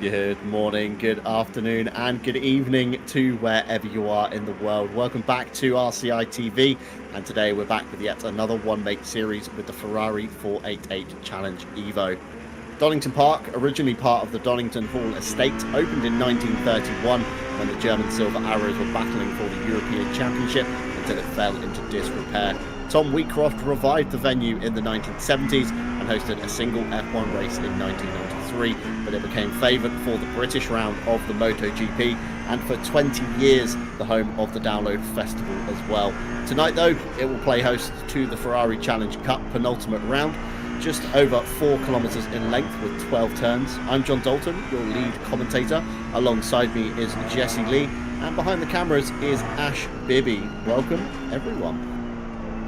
Good morning, good afternoon, and good evening to wherever you are in the world. Welcome back to RCI TV, and today we're back with yet another one-make series with the Ferrari 488 Challenge Evo. Donington Park, originally part of the Donington Hall estate, opened in 1931 when the German Silver Arrows were battling for the European Championship until it fell into disrepair. Tom Wheatcroft revived the venue in the 1970s and hosted a single F1 race in 1993, but it became favoured for the British round of the MotoGP and for 20 years the home of the Download Festival as well. Tonight though, it will play host to the Ferrari Challenge Cup penultimate round, just over 4 kilometres in length with 12 turns. I'm John Dalton, your lead commentator. Alongside me is Jesse Lee, and behind the cameras is Ash Bibby. Welcome, everyone.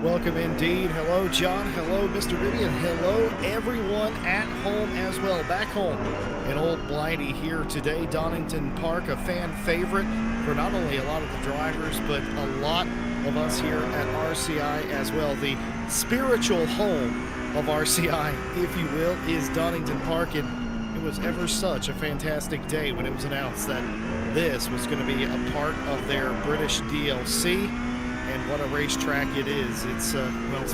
Welcome indeed. Hello, John. Hello, Mr. Bibby, and hello, everyone at home as well. Back home in Old Blighty here today, Donington Park, a fan favorite for not only a lot of the drivers, but a lot of us here at RCI as well. The spiritual home of RCI, if you will, is Donington Park, and it was ever such a fantastic day when it was announced that this was going to be a part of their British DLC. And what a racetrack it is. It's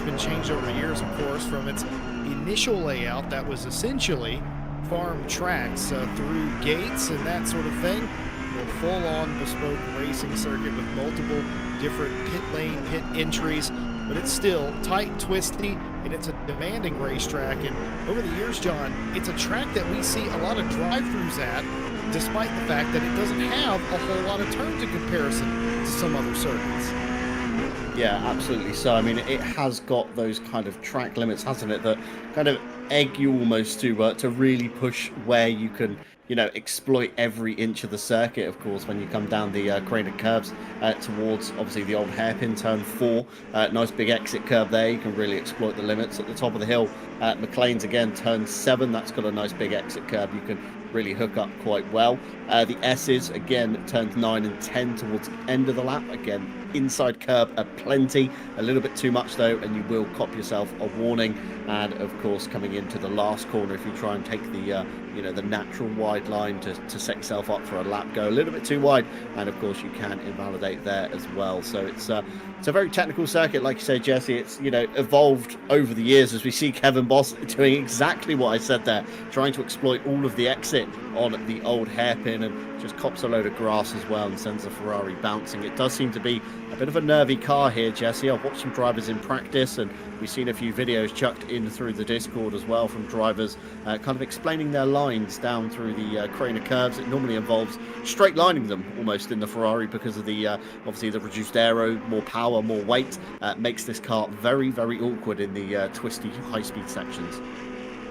been changed over the years, of course, from its initial layout that was essentially farm tracks through gates and that sort of thing, a full-on bespoke racing circuit with multiple different pit lane, pit entries, but it's still tight, twisty, and it's a demanding racetrack. And over the years, John, it's a track that we see a lot of drive-thrus at, despite the fact that it doesn't have a whole lot of turns in comparison to some other circuits. Yeah, absolutely. So, I mean, it has got those kind of track limits, hasn't it? That kind of egg you almost to really push where you can, exploit every inch of the circuit. Of course, when you come down the crane of curves towards obviously the old hairpin turn 4, nice big exit curve there. You can really exploit the limits at the top of the hill. McLean's again turn 7. That's got a nice big exit curve. You can really hook up quite well. The S's again turns 9 and 10 towards the end of the lap. Again, inside curb plenty, a little bit too much though, and you will cop yourself a warning. And of course, coming into the last corner, if you try and take the the natural wide line to set yourself up for a lap, go a little bit too wide, and of course you can invalidate there as well. So it's a very technical circuit, like you say, Jesse. It's evolved over the years as we see Kevin Boss doing exactly what I said there, trying to exploit all of the exit on the old hairpin and just cops a load of grass as well and sends the Ferrari bouncing. It does seem to be a bit of a nervy car here, Jesse. I've watched some drivers in practice, and we've seen a few videos chucked in through the Discord as well from drivers kind of explaining their lines down through the crane of curves. It normally involves straight lining them almost in the Ferrari because of the obviously the reduced aero, more power, more weight, makes this car very, very awkward in the twisty high-speed sections.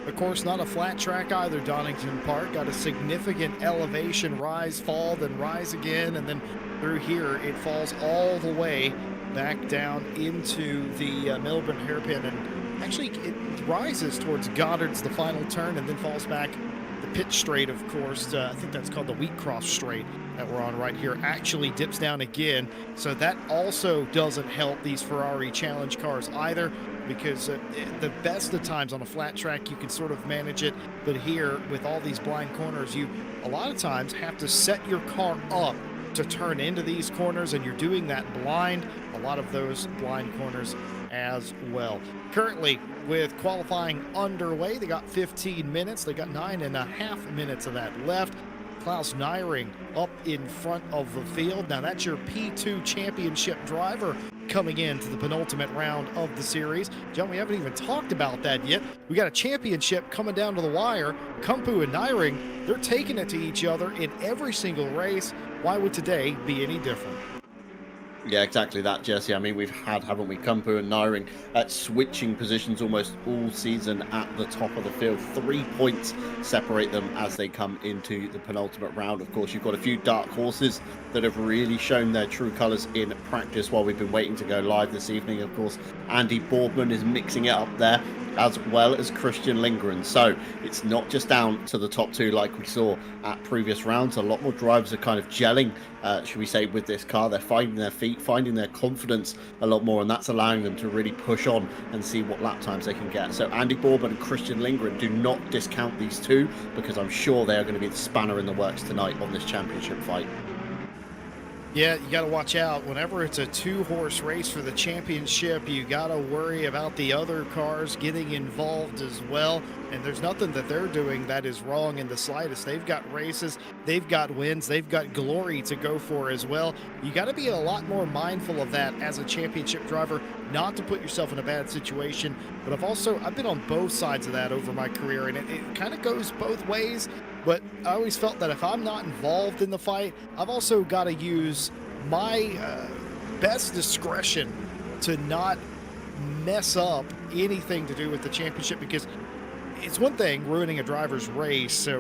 Of course, not a flat track either, Donington Park. Got a significant elevation, rise, fall, then rise again, and then through here it falls all the way back down into the Melbourne hairpin, and actually it rises towards Goddard's, the final turn, and then falls back the pit straight, of course. I think that's called the Wheatcroft straight that we're on right here, actually dips down again. So that also doesn't help these Ferrari Challenge cars either, because the best of times on a flat track you can sort of manage it, but here with all these blind corners, you a lot of times have to set your car up to turn into these corners, and you're doing that blind, a lot of those blind corners as well. Currently, with qualifying underway, they got 15 minutes. They got 9.5 minutes of that left. Klaus Nyring up in front of the field. Now that's your P2 championship driver coming into the penultimate round of the series. John, we haven't even talked about that yet. We got a championship coming down to the wire. Kumpu and Nyring, they're taking it to each other in every single race. Why would today be any different? Yeah, exactly that, Jesse. I mean, we've had, haven't we, Kumpu and Nyring switching positions almost all season at the top of the field. 3 points separate them as they come into the penultimate round. Of course, you've got a few dark horses that have really shown their true colours in practice while we've been waiting to go live this evening. Of course, Andy Boardman is mixing it up there, as well as Christian Lindgren. So it's not just down to the top two like we saw at previous rounds. A lot more drivers are kind of gelling, should we say, with this car. They're finding their feet feet, finding their confidence a lot more, and that's allowing them to really push on and see what lap times they can get. So Andy Bourbon and Christian Lindgren, do not discount these two, because I'm sure they are going to be the spanner in the works tonight on this championship fight. Yeah, you got to watch out. Whenever it's a two-horse race for the championship, you got to worry about the other cars getting involved as well. And there's nothing that they're doing that is wrong in the slightest. They've got races, they've got wins, they've got glory to go for as well. You got to be a lot more mindful of that as a championship driver, not to put yourself in a bad situation. But I've been on both sides of that over my career, and it kind of goes both ways. But I always felt that if I'm not involved in the fight, I've also got to use my best discretion to not mess up anything to do with the championship, because it's one thing ruining a driver's race or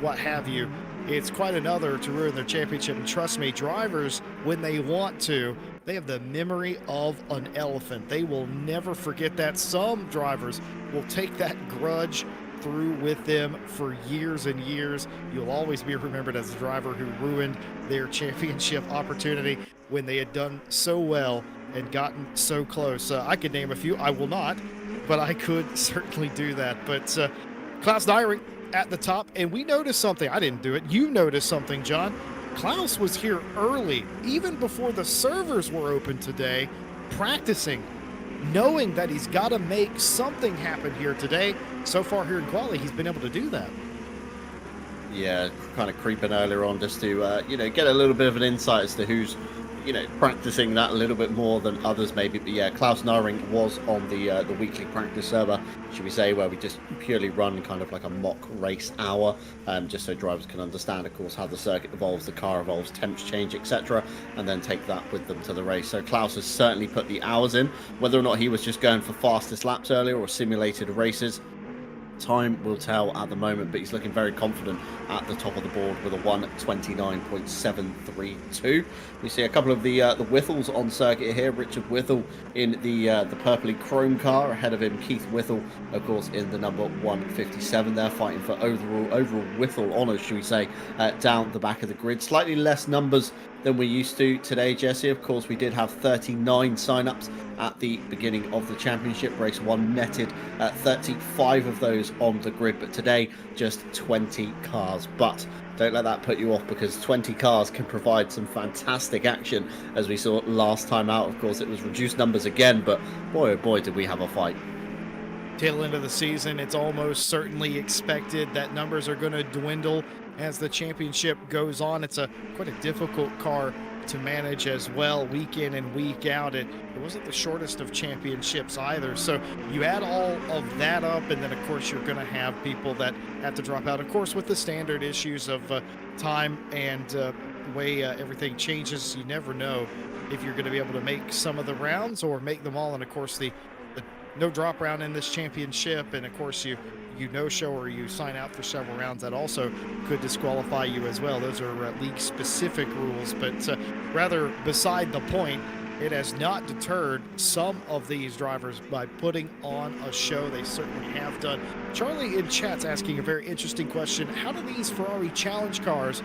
what have you. It's quite another to ruin their championship. And trust me, drivers, when they want to, they have the memory of an elephant. They will never forget that. Some drivers will take that grudge through with them for years and years. You'll always be remembered as a driver who ruined their championship opportunity when they had done so well and gotten so close. I could name a few. I will not, but I could certainly do that. But Klaus Deiring at the top, and we noticed something. I didn't do it. You noticed something, John. Klaus was here early, even before the servers were open today, practicing, knowing that he's got to make something happen here today. So far here in quali, he's been able to do that. Yeah, kind of creeping earlier on just to, get a little bit of an insight as to who's, practicing that a little bit more than others maybe. But yeah, Klaus Naring was on the weekly practice server, should we say, where we just purely run kind of like a mock race hour, just so drivers can understand, of course, how the circuit evolves, the car evolves, temps change, etc., and then take that with them to the race. So Klaus has certainly put the hours in. Whether or not he was just going for fastest laps earlier or simulated races, time will tell at the moment, but he's looking very confident at the top of the board with a 1:29.732. We see a couple of the Whittles on circuit here. Richard Whittle in the purpley chrome car, ahead of him Keith Whittle, of course, in the number 157. They're fighting for overall Whittle honours, should we say, down the back of the grid. Slightly less numbers than we're used to today, Jesse. Of course, we did have 39 sign-ups at the beginning of the championship. Race 1 netted 35 of those on the grid, but today just 20 cars. But don't let that put you off, because 20 cars can provide some fantastic action, as we saw last time out. Of course, it was reduced numbers again, but boy, oh boy, did we have a fight. Tail end of the season, it's almost certainly expected that numbers are going to dwindle as the championship goes on. It's quite a difficult car to manage as well, week in and week out. It wasn't the shortest of championships either. So you add all of that up, and then of course you're going to have people that have to drop out. Of course, with the standard issues of time and the way everything changes, you never know if you're going to be able to make some of the rounds or make them all. And of course, the no drop round in this championship, and of course you no-show or you sign out for several rounds, that also could disqualify you as well. Those are league-specific rules, but rather beside the point, it has not deterred some of these drivers by putting on a show. They certainly have done. Charlie in chat's asking a very interesting question. How do these Ferrari Challenge cars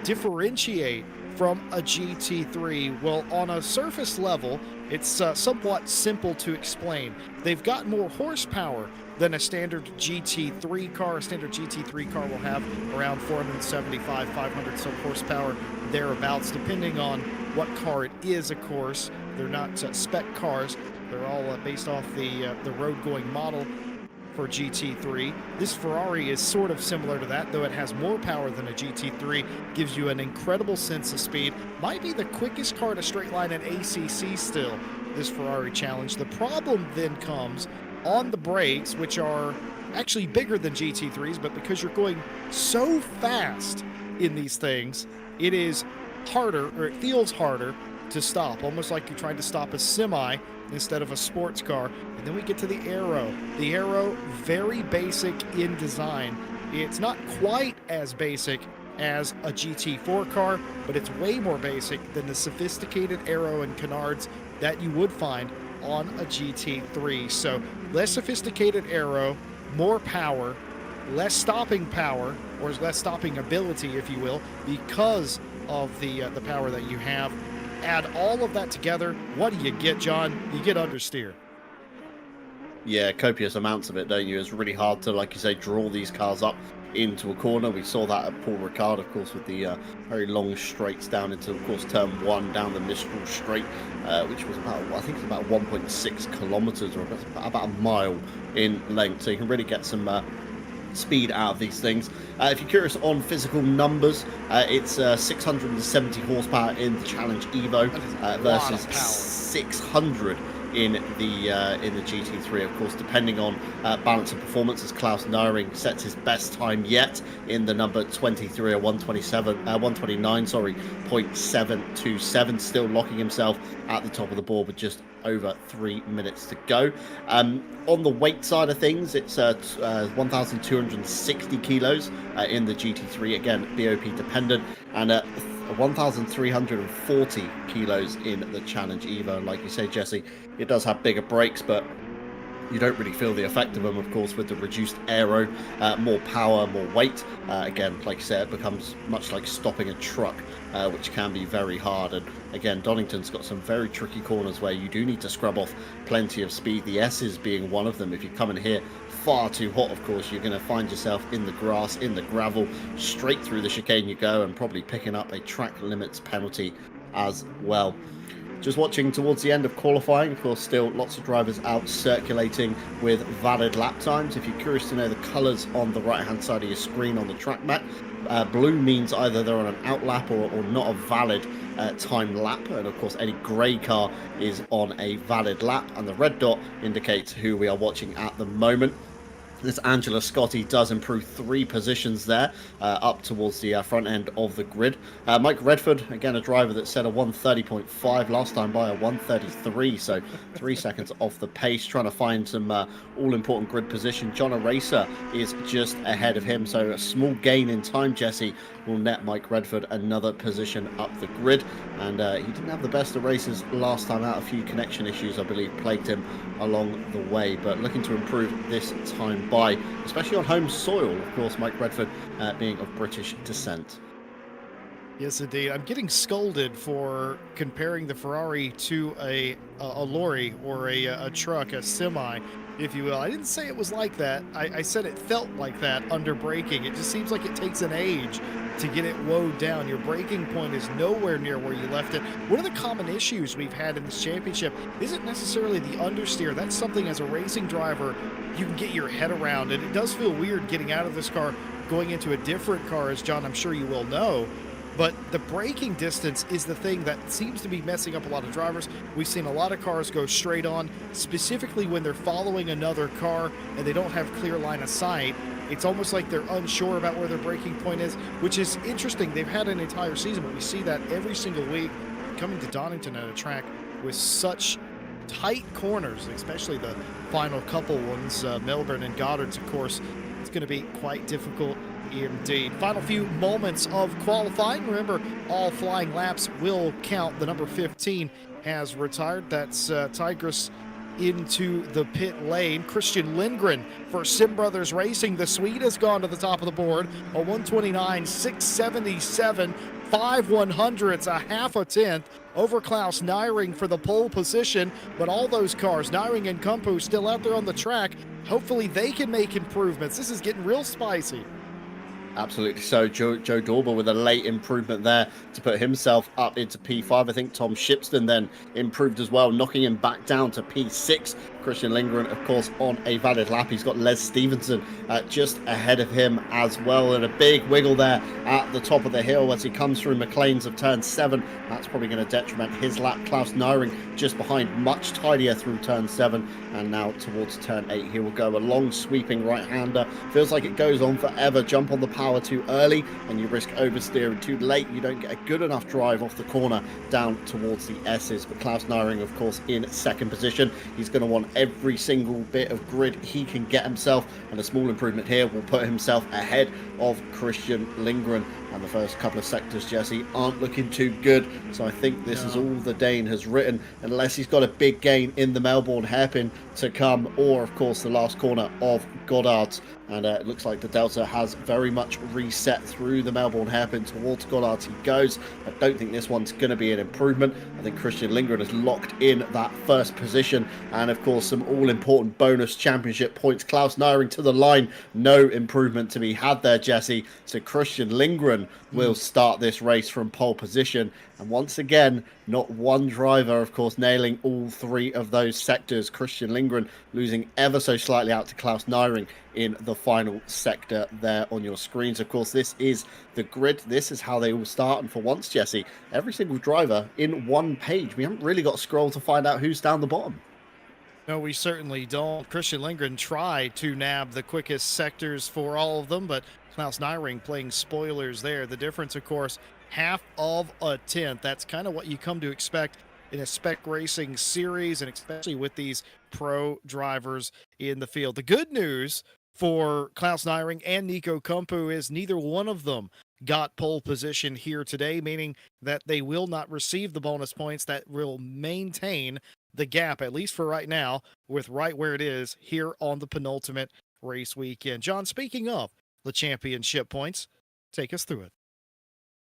differentiate from a GT3? Well, on a surface level, it's somewhat simple to explain. They've got more horsepower than a standard GT3 car. A standard GT3 car will have around 475, 500 some horsepower, thereabouts, depending on what car it is, of course. They're not spec cars. They're all based off the road-going model for GT3. This Ferrari is sort of similar to that, though it has more power than a GT3, gives you an incredible sense of speed. Might be the quickest car to straight line at ACC still, this Ferrari Challenge. The problem then comes on the brakes, which are actually bigger than GT3s, but because you're going so fast in these things, it is harder, or it feels harder to stop, almost like you're trying to stop a semi instead of a sports car. And then we get to the aero. The aero, very basic in design. It's not quite as basic as a GT4 car, but it's way more basic than the sophisticated aero and canards that you would find on a GT3. So less sophisticated aero, more power, less stopping power, or less stopping ability, if you will, because of the power that you have. Add all of that together. What do you get, John? You get understeer. Yeah, copious amounts of it, don't you? It's really hard to, like you say, draw these cars up into a corner. We saw that at Paul Ricard, of course, with the very long straights down into, of course, turn 1 down the Mistral Straight, which was about, I think it's about 1.6 kilometers or about a mile in length. So you can really get some speed out of these things. If you're curious on physical numbers, it's 670 horsepower in the Challenge Evo versus 600 in the GT3, of course, depending on balance of performance, as Klaus Neuring sets his best time yet in the number 23 or 129, sorry, 0.727, still locking himself at the top of the board with just over 3 minutes to go. On the weight side of things, it's 1,260 kilos in the GT3, again BOP dependent, and 1,340 kilos in the Challenge Evo. And like you say, Jesse, it does have bigger brakes, but you don't really feel the effect of them, of course, with the reduced aero, more power, more weight. Again, like you said, it becomes much like stopping a truck, which can be very hard. And again, Donington's got some very tricky corners where you do need to scrub off plenty of speed, the S's being one of them. If you come in here far too hot, of course, you're going to find yourself in the grass, in the gravel, straight through the chicane you go, and probably picking up a track limits penalty as well. Just watching towards the end of qualifying, of course, still lots of drivers out circulating with valid lap times. If you're curious to know the colours on the right-hand side of your screen on the track map, blue means either they're on an out lap or not a valid time lap, and of course any grey car is on a valid lap, and the red dot indicates who we are watching at the moment. This Angela Scotti does improve 3 positions there, up towards the front end of the grid. Mike Redford, again, a driver that set a 130.5 last time by a 133, so 3 seconds off the pace, trying to find some all-important grid position. John Aracer is just ahead of him, so a small gain in time, Jesse, will net Mike Redford another position up the grid. And he didn't have the best of races last time out. A few connection issues, I believe, plagued him along the way, but looking to improve this time by, especially on home soil, of course, Mike Redford being of British descent. Yes, indeed. I'm getting scolded for comparing the Ferrari to a lorry or a truck, a semi, if you will. I didn't say it was like that. I said it felt like that under braking. It just seems like it takes an age to get it woed down. Your braking point is nowhere near where you left it. One of the common issues we've had in this championship isn't necessarily the understeer. That's something as a racing driver you can get your head around, and it does feel weird getting out of this car, going into a different car, as John, I'm sure you will know. But the braking distance is the thing that seems to be messing up a lot of drivers. We've seen a lot of cars go straight on, specifically when they're following another car and they don't have clear line of sight. It's almost like they're unsure about where their braking point is, which is interesting. They've had an entire season, but we see that every single week coming to Donington at a track with such tight corners, especially the final couple ones, Melbourne and Goddard's, of course. It's going to be quite difficult indeed. Final few moments of qualifying. Remember, all flying laps will count. The number 15 has retired. That's Tigris into the pit lane. Christian Lindgren for Sim Brothers Racing. The Swede has gone to the top of the board. A 129.677. 5/100ths, a half a tenth over Klaus Neuring for the pole position. But all those cars, Neuring and Kumpu, still out there on the track. Hopefully they can make improvements. This is getting real spicy. Absolutely so. Joe Dorber with a late improvement there to put himself up into P5. I think Tom Shipston then improved as well, knocking him back down to P6. Christian Lindgren, of course, on a valid lap. He's got Les Stevenson just ahead of him as well. And a big wiggle there at the top of the hill as he comes through McLean's of turn 7. That's probably going to detriment his lap. Klaus Neuring just behind, much tidier through turn 7. And now towards turn 8, he will go a long sweeping right-hander. Feels like it goes on forever. Jump on the power too early and you risk oversteering too late. You don't get a good enough drive off the corner down towards the S's. But Klaus Neuring, of course, in second position. He's going to want every single bit of grid he can get himself, and a small improvement here will put himself ahead of Christian Lindgren And the first couple of sectors, Jesse, aren't looking too good. So I think this is No. all the Dane has written, unless he's got a big gain in the Melbourne hairpin to come, or of course the last corner of Goddard's. And it looks like the Delta has very much reset through the Melbourne hairpin towards Goddard's. He goes. I don't think this one's going to be an improvement. I think Christian Lindgren has locked in that first position. And of course, some all-important bonus championship points. Klaus Naring to the line. No improvement to be had there, Jesse. So Christian Lindgren will start this race from pole position. And once again, not one driver, of course, nailing all three of those sectors. Christian Lindgren losing ever so slightly out to Klaus Naring in the final sector there on your screens. Of course, this is the grid. This is how they all start. And for once, Jesse, every single driver in one page. We haven't really got to scroll to find out who's down the bottom. No, we certainly don't. Christian Lindgren tried to nab the quickest sectors for all of them, but Klaus Naring playing spoilers there. The difference, of course, half of a tenth. That's kind of what you come to expect in a spec racing series, and especially with these pro drivers in the field. The good news for Klaus Naring and Nico Kumpu is neither one of them got pole position here today, meaning that they will not receive the bonus points. That will maintain the gap, at least for right now, with right where it is here on the penultimate race weekend. John, speaking of the championship points, take us through it.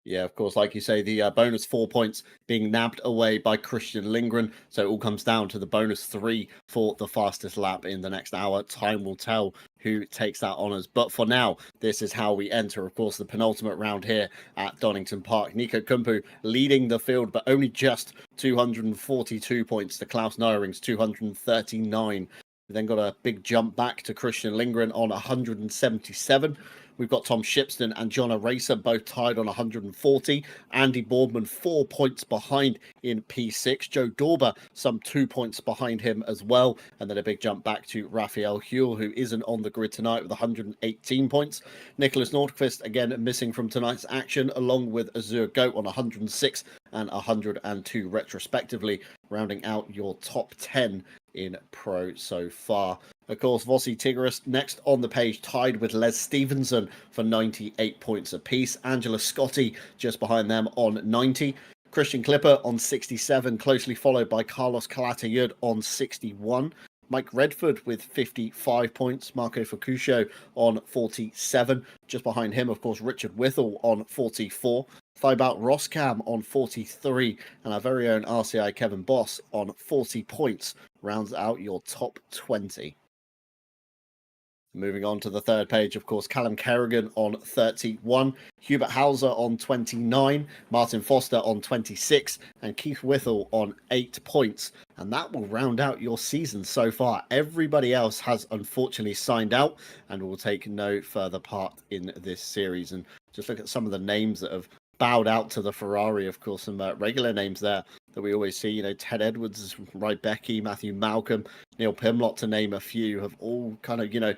Yeah, of course, like you say, the bonus 4 points being nabbed away by Christian Lindgren. So it all comes down to the bonus 3 for the fastest lap in the next hour. Time will tell who takes that honours. But for now, this is how we enter, of course, the penultimate round here at Donington Park. Nico Kumpu leading the field, but only just 242 points to Klaus Naring's 239. We then got a big jump back to Christian Lindgren on 177. We've got Tom Shipston and John Aracer both tied on 140. Andy Boardman 4 points behind in P6. Joe Dorber some 2 points behind him as well. And then a big jump back to Raphael Huel, who isn't on the grid tonight with 118 points. Nicholas Nordqvist again missing from tonight's action, along with Azure Goat on 106 and 102 retrospectively, rounding out your top 10 in pro so far. Of course, Vossi Tigris next on the page, tied with Les Stevenson for 98 points apiece. Angela Scotti just behind them on 90. Christian Clipper on 67, closely followed by Carlos Calatayud on 61. Mike Redford with 55 points. Marco Fucuscio on 47. Just behind him, of course, Richard Withall on 44. Thibaut Roskam on 43. And our very own RCI Kevin Boss on 40 points rounds out your top 20. Moving on to the third page, of course, Callum Kerrigan on 31, Hubert Hauser on 29, Martin Foster on 26, and Keith Withall on 8 points. And that will round out your season so far. Everybody else has unfortunately signed out and will take no further part in this series. And just look at some of the names that have bowed out to the Ferrari, of course, some regular names there that we always see. You know, Ted Edwards, Rybecki, Matthew Malcolm, Neil Pimlott, to name a few, have all kind of,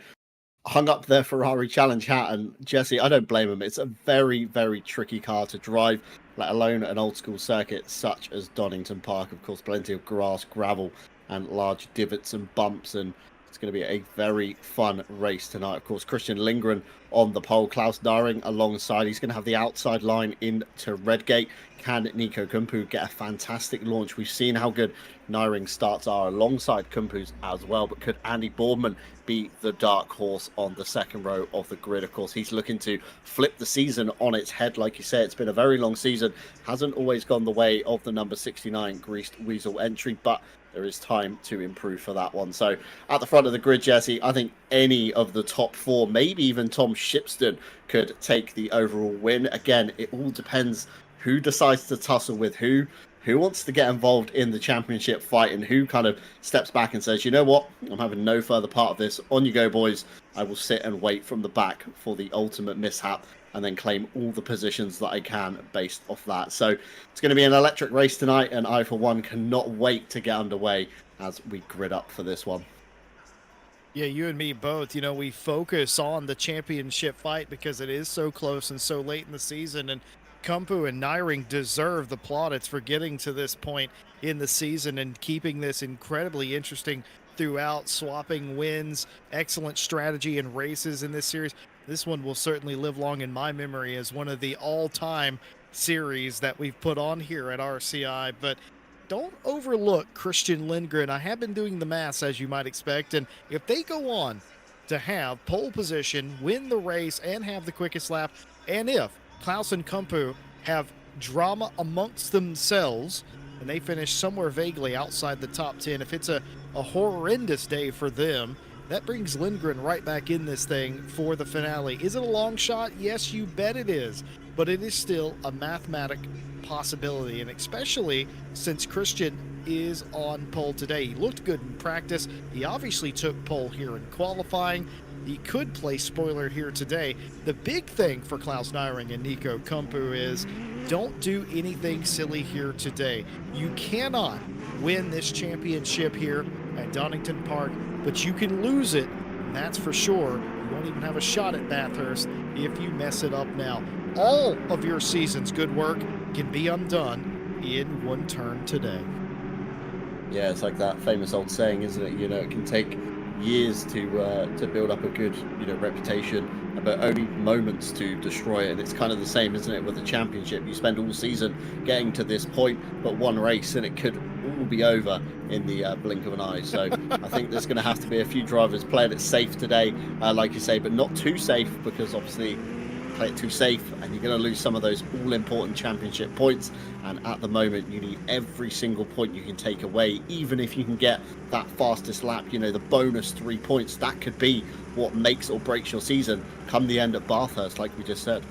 hung up their Ferrari challenge hat. And Jesse, I don't blame them. It's a very, very tricky car to drive, let alone an old school circuit such as Donington Park. Of course, plenty of grass, gravel, and large divots and bumps. And it's going to be a very fun race tonight. Of course, Christian Lindgren on the pole, Klaus Naring alongside. He's going to have the outside line into Redgate. Can Nico Kumpu get a fantastic launch? We've seen how good Naring's starts are alongside Kumpu's as well, but could Andy Boardman be the dark horse on the second row of the grid? Of course, he's looking to flip the season on its head. Like you said, it's been a very long season. Hasn't always gone the way of the number 69 Greased Weasel entry, but there is time to improve for that one. So at the front of the grid, Jesse, I think any of the top four, maybe even Tom Shipston, could take the overall win. Again, it all depends who decides to tussle with who wants to get involved in the championship fight, and who kind of steps back and says, you know what, I'm having no further part of this. On you go, boys. I will sit and wait from the back for the ultimate mishap and then claim all the positions that I can based off that. So it's going to be an electric race tonight, and I, for one, cannot wait to get underway as we grid up for this one. Yeah, you and me both. You know, we focus on the championship fight because it is so close and so late in the season, and Kumpu and Naring deserve the plaudits for getting to this point in the season and keeping this incredibly interesting throughout, swapping wins, excellent strategy and races in this series. This one will certainly live long in my memory as one of the all-time series that we've put on here at RCI. But don't overlook Christian Lindgren. I have been doing the maths, as you might expect, and if they go on to have pole position, win the race, and have the quickest lap, and if Klaus and Kumpu have drama amongst themselves and they finish somewhere vaguely outside the top 10, if it's a horrendous day for them, that brings Lindgren right back in this thing for the finale. Is it a long shot? Yes, you bet it is. But it is still a mathematic possibility, and especially since Christian is on pole today. He looked good in practice. He obviously took pole here in qualifying. He could play spoiler here today. The big thing for Klaus Nyring and Nico Kumpu is don't do anything silly here today. You cannot win this championship here at Donington Park, but you can lose it, and that's for sure. You won't even have a shot at Bathurst if you mess it up now. All of your season's good work can be undone in one turn today. Yeah, it's like that famous old saying, isn't it? It can take years to build up a good reputation, but only moments to destroy it. And it's kind of the same, isn't it, with the championship? You spend all season getting to this point, but one race, and it could all be over in the blink of an eye. So I think there's going to have to be a few drivers playing it safe today, like you say, but not too safe, because obviously play it too safe and you're going to lose some of those all-important championship points. And at the moment, you need every single point you can take away, even if you can get that fastest lap, the bonus 3 points. That could be what makes or breaks your season come the end at Bathurst, like we just said.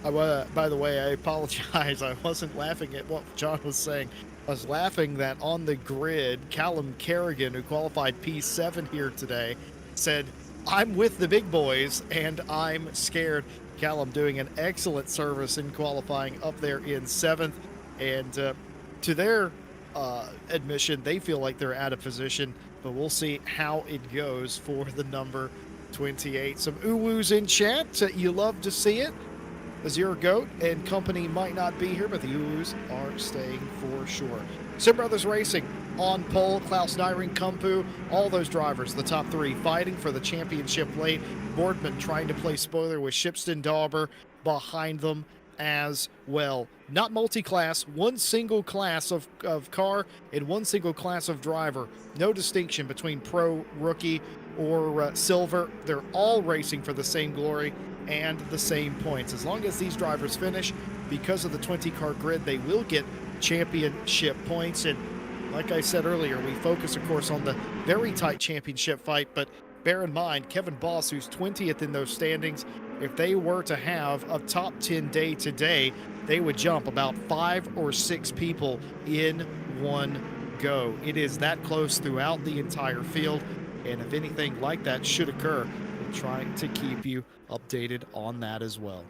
By the way, I apologize. I wasn't laughing at what John was saying. I was laughing that on the grid, Callum Kerrigan, who qualified P7 here today, said, "I'm with the big boys and I'm scared." Callum doing an excellent service in qualifying up there in 7th. And to their admission, they feel like they're out of position, but we'll see how it goes for the number 28. Some ooh-woos in chat. You love to see it. Azure Goat and company might not be here, but the ooh-woos are staying for sure. Sim Brothers Racing on pole, Klaus Nyring, Kumpu, all those drivers, the top 3 fighting for the championship late. Boardman trying to play spoiler with Shipston Dauber behind them as well. Not multi-class, one single class of car and one single class of driver. No distinction between pro, rookie, or silver. They're all racing for the same glory and the same points. As long as these drivers finish, because of the 20-car grid, they will get championship points. And like I said earlier, we focus, of course, on the very tight championship fight, but bear in mind, Kevin Boss, who's 20th in those standings, if they were to have a top 10 day today, they would jump about 5 or 6 people in one go. It is that close throughout the entire field, and if anything like that should occur, we're trying to keep you updated on that as well.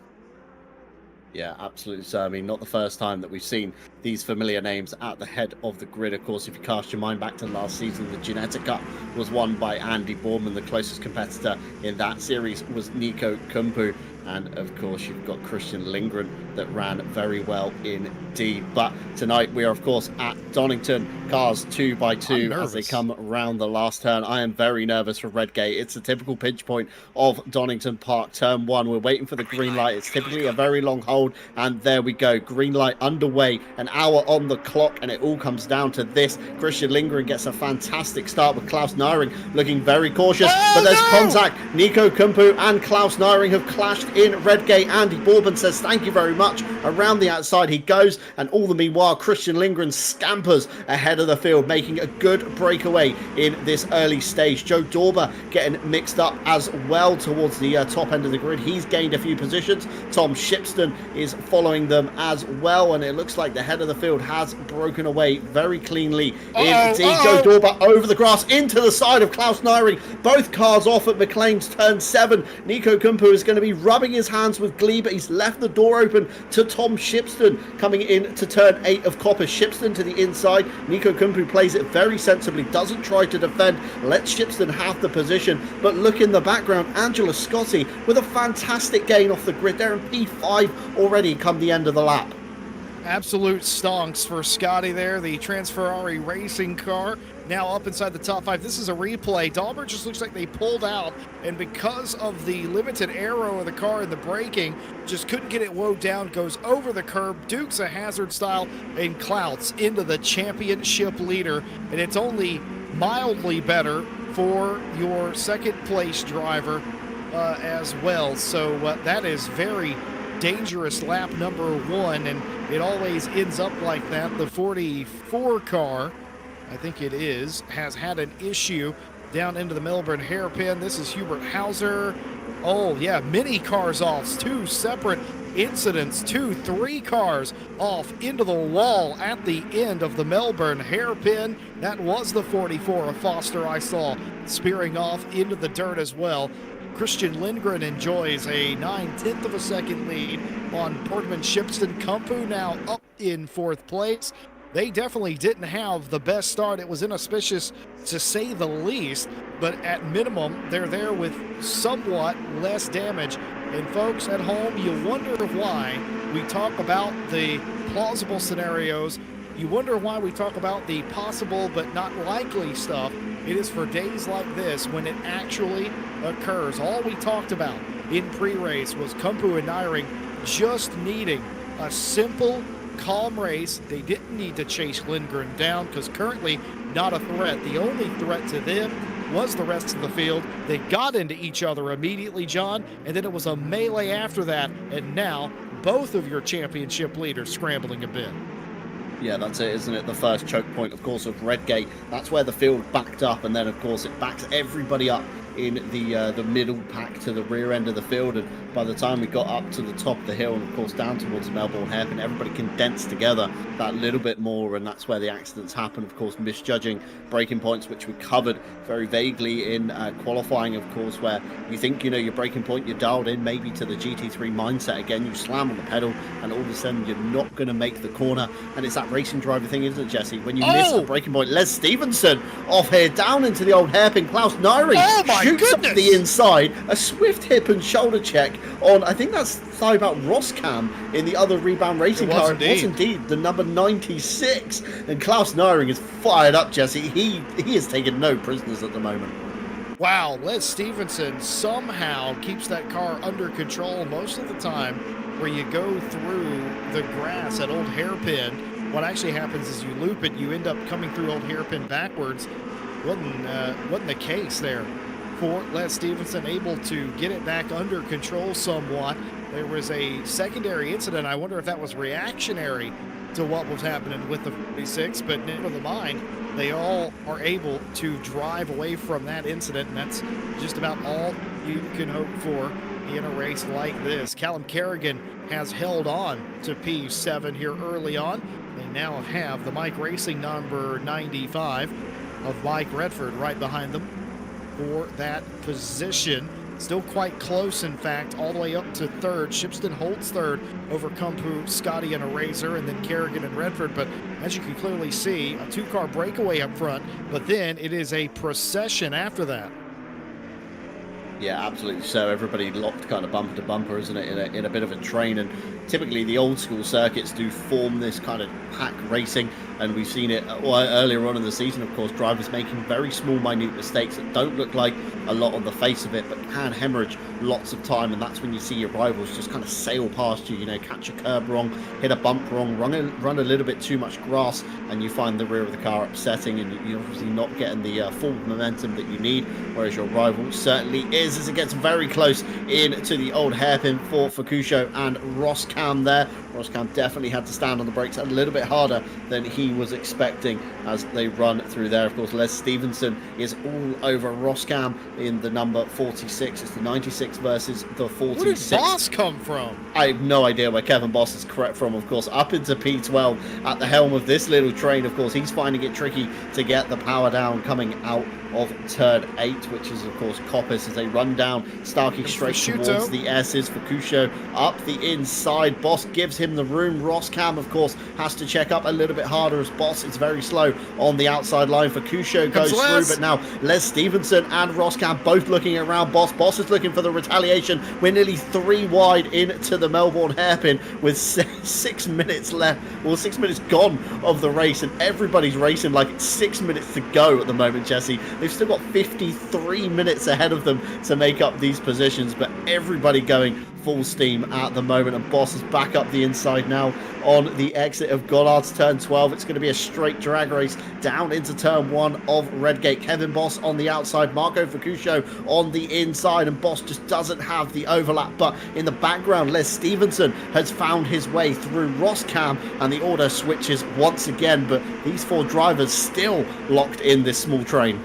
Yeah, absolutely. So, I mean, not the first time that we've seen these familiar names at the head of the grid. Of course, if you cast your mind back to last season, the Genetic Cup was won by Andy Boardman. The closest competitor in that series was Nico Kumpu. And, of course, you've got Christian Lindgren that ran very well indeed. But tonight we are, of course, at Donington. Cars 2x2 as they come around the last turn. I am very nervous for Redgate. It's a typical pinch point of Donington Park. Turn 1, we're waiting for the green light. It's typically a very long hold. And there we go. Green light underway. An hour on the clock. And it all comes down to this. Christian Lindgren gets a fantastic start with Klaus Nyring looking very cautious. But there's contact. Nico Kumpu and Klaus Nyring have clashed in Redgate. Andy Boardman says thank you very much. Around the outside he goes, and all the meanwhile Christian Lindgren scampers ahead of the field, making a good breakaway in this early stage. Joe Dauber getting mixed up as well towards the top end of the grid. He's gained a few positions. Tom Shipston is following them as well, and it looks like the head of the field has broken away very cleanly. Indeed, Joe Dauber over the grass into the side of Klaus Nyring. Both cars off at McLean's turn 7. Nico Kumpu is going to be rubbing his hands with glee, but he's left the door open to Tom Shipston coming in to turn 8 of Copper. Shipston to the inside. Nico Kumpu plays it very sensibly, doesn't try to defend, lets Shipston have the position. But look in the background, Angela Scotti with a fantastic gain off the grid. They're in P5 already come the end of the lap. Absolute stonks for Scotty there, the Ferrari racing car. now up inside the top 5. This is a replay. Dahlberg just looks like they pulled out, and because of the limited aero of the car and the braking, just couldn't get it woed down, goes over the curb, dukes a hazard style, and clouts into the championship leader. And it's only mildly better for your second place driver as well. So that is very dangerous lap number 1, and it always ends up like that. The 44 car, I think it is, has had an issue down into the Melbourne hairpin. This is Hubert Hauser. Oh yeah, many cars off, 2 separate incidents, 3 cars off into the wall at the end of the Melbourne hairpin. That was the 44 of Foster I saw spearing off into the dirt as well. Christian Lindgren enjoys a 9/10 of a second lead on Portman Shipston. Kumpu now up in 4th place. They definitely didn't have the best start. It was inauspicious to say the least, but at minimum, they're there with somewhat less damage. And folks at home, you wonder why we talk about the plausible scenarios. You wonder why we talk about the possible but not likely stuff. It is for days like this when it actually occurs. All we talked about in pre-race was Kumpu and Nyring just needing a simple, calm race. They didn't need to chase Lindgren down because currently not a threat. The only threat to them was the rest of the field. They got into each other immediately, John, and then it was a melee after that, and now both of your championship leaders scrambling a bit. Yeah, that's it, isn't it? The first choke point, of course, of Redgate. That's where the field backed up, and then, of course, it backs everybody up in the middle pack to the rear end of the field. And by the time we got up to the top of the hill and, of course, down towards the Melbourne hairpin, everybody condensed together that little bit more, and that's where the accidents happen. Of course, misjudging braking points, which we covered very vaguely in qualifying, of course, where you think, you know, your braking point, you're dialed in maybe to the GT3 mindset again, you slam on the pedal, and all of a sudden you're not going to make the corner. And it's that racing driver thing, isn't it, Jesse? When you miss the braking point, Les Stevenson off here, down into the old hairpin. Klaus Nyring shoots up the inside, a swift hip and shoulder check on, I think that's about Roscam in the other rebound racing car. It was indeed the number 96, and Klaus Nyring is fired up, Jesse. He has taken no prisoners at the moment. Wow, Les Stevenson somehow keeps that car under control most of the time. Where you go through the grass at Old Hairpin, what actually happens is you loop it, you end up coming through Old Hairpin backwards. Wasn't the case there for Les Stevenson, able to get it back under control somewhat. There was a secondary incident. I wonder if that was reactionary to what was happening with the 46, but never mind. They all are able to drive away from that incident, and that's just about all you can hope for in a race like this. Callum Kerrigan has held on to P7 here early on. They now have the Mike Racing number 95 of Mike Redford right behind them for that position. Still quite close, in fact, all the way up to 3rd. Shipston holds 3rd over Kumpu, Scotty, and a Razor, and then Kerrigan and Redford. But as you can clearly see, a 2-car breakaway up front, but then it is a procession after that. Yeah, absolutely. So everybody locked kind of bumper to bumper, isn't it, in a bit of a train. And typically the old school circuits do form this kind of pack racing, and we've seen it earlier on in the season, of course, drivers making very small, minute mistakes that don't look like a lot on the face of it, but can hemorrhage lots of time. And that's when you see your rivals just kind of sail past you, you know, catch a curb wrong, hit a bump wrong, run a little bit too much grass, and you find the rear of the car upsetting, and you're obviously not getting the full momentum that you need, whereas your rival certainly is, as it gets very close into the old hairpin for Fukusho and Roscam there. Roscam definitely had to stand on the brakes a little bit harder than he was expecting as they run through there. Of course, Les Stevenson is all over Roscam in the number 46. It's the 96 versus the 46. Where did Boss come from? I have no idea where Kevin Boss is correct from, of course. Up into P12 at the helm of this little train. Of course, he's finding it tricky to get the power down coming out of turn 8, which is, of course, Coppice as they run down. Starkey straight towards the S's for Cusho up the inside. Boss gives him the room. Roskam, of course, has to check up a little bit harder as Boss is very slow on the outside line for Cusho. Goes through, but now Les Stevenson and Roskam both looking around Boss. Boss is looking for the retaliation. We're nearly 3 wide into the Melbourne hairpin with 6 minutes left, or 6 minutes gone of the race, and everybody's racing like 6 minutes to go at the moment, Jesse. They've still got 53 minutes ahead of them to make up these positions, but everybody going full steam at the moment, and Boss is back up the inside now on the exit of Gollard's turn 12. It's going to be a straight drag race down into turn 1 of Redgate. Kevin Boss on the outside, Marco Fucuscio on the inside, and Boss just doesn't have the overlap. But in the background, Les Stevenson has found his way through Roskam, and the order switches once again, but these 4 drivers still locked in this small train.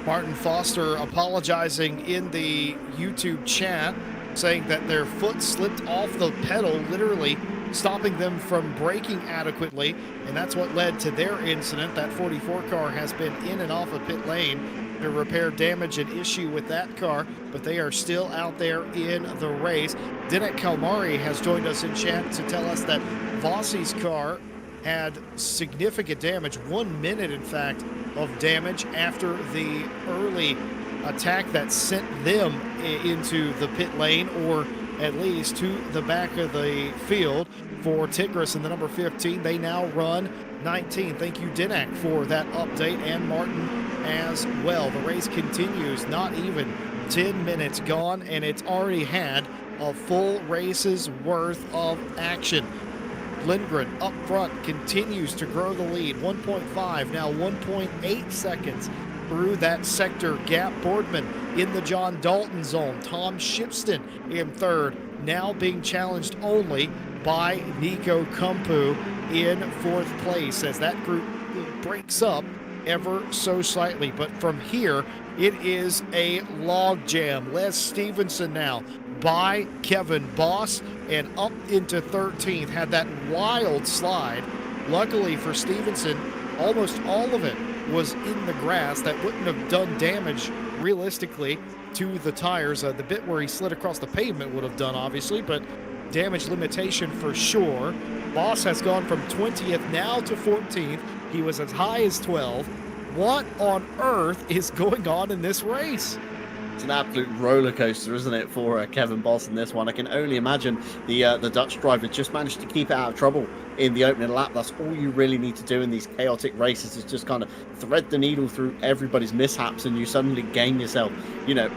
Martin Foster apologizing in the YouTube chat, saying that their foot slipped off the pedal, literally stopping them from braking adequately, and that's what led to their incident. That 44 car has been in and off of pit lane to repair damage and issue with that car, but they are still out there in the race. Dinek Kalmari has joined us in chat to tell us that Vossi's car had significant damage, 1 minute in fact of damage after the early attack that sent them into the pit lane, or at least to the back of the field for Tigris in the number 15. They now run 19. Thank you, Dinak, for that update, and Martin as well. The race continues, not even 10 minutes gone, and it's already had a full race's worth of action. Lindgren up front continues to grow the lead, 1.5, now 1.8 seconds through that sector gap. Boardman in the John Dalton zone. Tom Shipston in third, now being challenged only by Nico Kumpu in 4th place as that group breaks up ever so slightly. But from here, it is a log jam. Les Stevenson now by Kevin Boss and up into 13th. Had that wild slide. Luckily for Stevenson, almost all of it was in the grass. That wouldn't have done damage realistically to the tires. The bit where he slid across the pavement would have done, obviously, but damage limitation for sure. Boss has gone from 20th now to 14th. He was as high as 12. What on earth is going on in this race? It's an absolute roller coaster, isn't it, for Kevin Boss in this one? I can only imagine the Dutch driver just managed to keep it out of trouble in the opening lap. That's all you really need to do in these chaotic races, is just kind of thread the needle through everybody's mishaps, and you suddenly gain yourself, you know,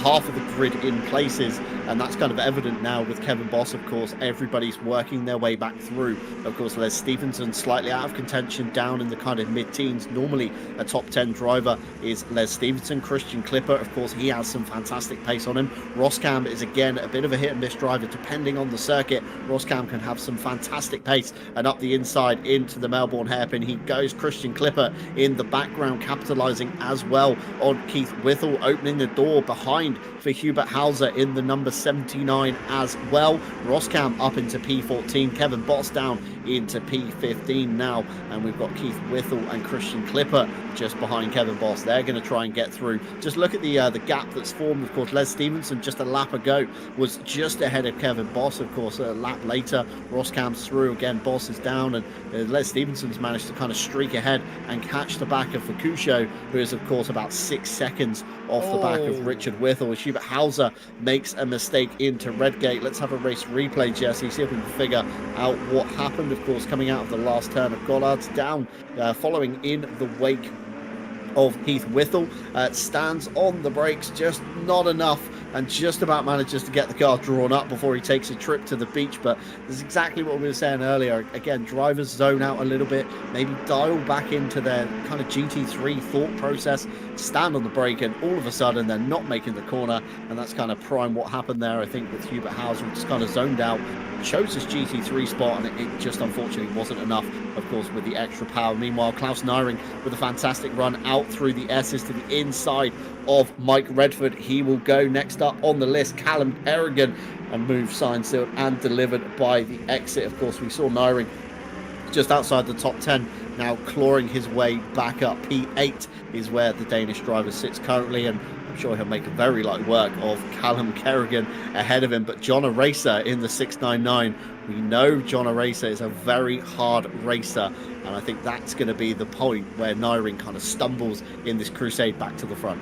half of the grid in places, and that's kind of evident now with Kevin Boss. Of course, everybody's working their way back through. Of course, Les Stevenson slightly out of contention, down in the kind of mid-teens. Normally a top 10 driver is Les Stevenson. Christian Clipper, of course, he has some fantastic pace on him. Roskam is again a bit of a hit and miss driver depending on the circuit. Roskam can have some fantastic pace, and up the inside into the Melbourne hairpin he goes. Christian Clipper in the background capitalizing as well on Keith Whittle, opening the door behind for Hubert Hauser in the number 79 as well. Roskam up into P14, Kevin Boss down into P15 now, and we've got Keith Whittle and Christian Clipper just behind Kevin Boss. They're going to try and get through. Just look at the gap that's formed. Of course, Les Stevenson just a lap ago was just ahead of Kevin Boss. Of course, a lap later, Roskam's through again. Boss is down, and Les Stevenson's managed to kind of streak ahead and catch the back of Fucuscio, who is, of course, about 6 seconds off the back of Richard Whittle. Hubert Hauser makes a mistake into Redgate. Let's have a race replay, Jesse, see if we can figure out what happened. Of course, coming out of the last turn of Gollard's down, following in the wake of Keith Whittle, stands on the brakes just not enough, and just about manages to get the car drawn up before he takes a trip to the beach. But this is exactly what we were saying earlier. Again, drivers zone out a little bit, maybe dial back into their kind of GT3 thought process, stand on the brake, and all of a sudden they're not making the corner, and that's kind of prime what happened there, I think, with Hubert Hauser. Just kind of zoned out, chose his GT3 spot, and it just unfortunately wasn't enough, of course, with the extra power. Meanwhile, Klaus Nyring with a fantastic run out through the S's to the inside of Mike Redford. He will go next up on the list. Callum Kerrigan, and move signed, sealed and delivered by the exit. Of course, we saw Nyring just outside the top 10 now clawing his way back up. P8 is where the Danish driver sits currently, and I'm sure he'll make a very light work of Callum Kerrigan ahead of him. But John Aracer in the 699, we know John Aracer is a very hard racer, and I think that's going to be the point where Nyring kind of stumbles in this crusade back to the front.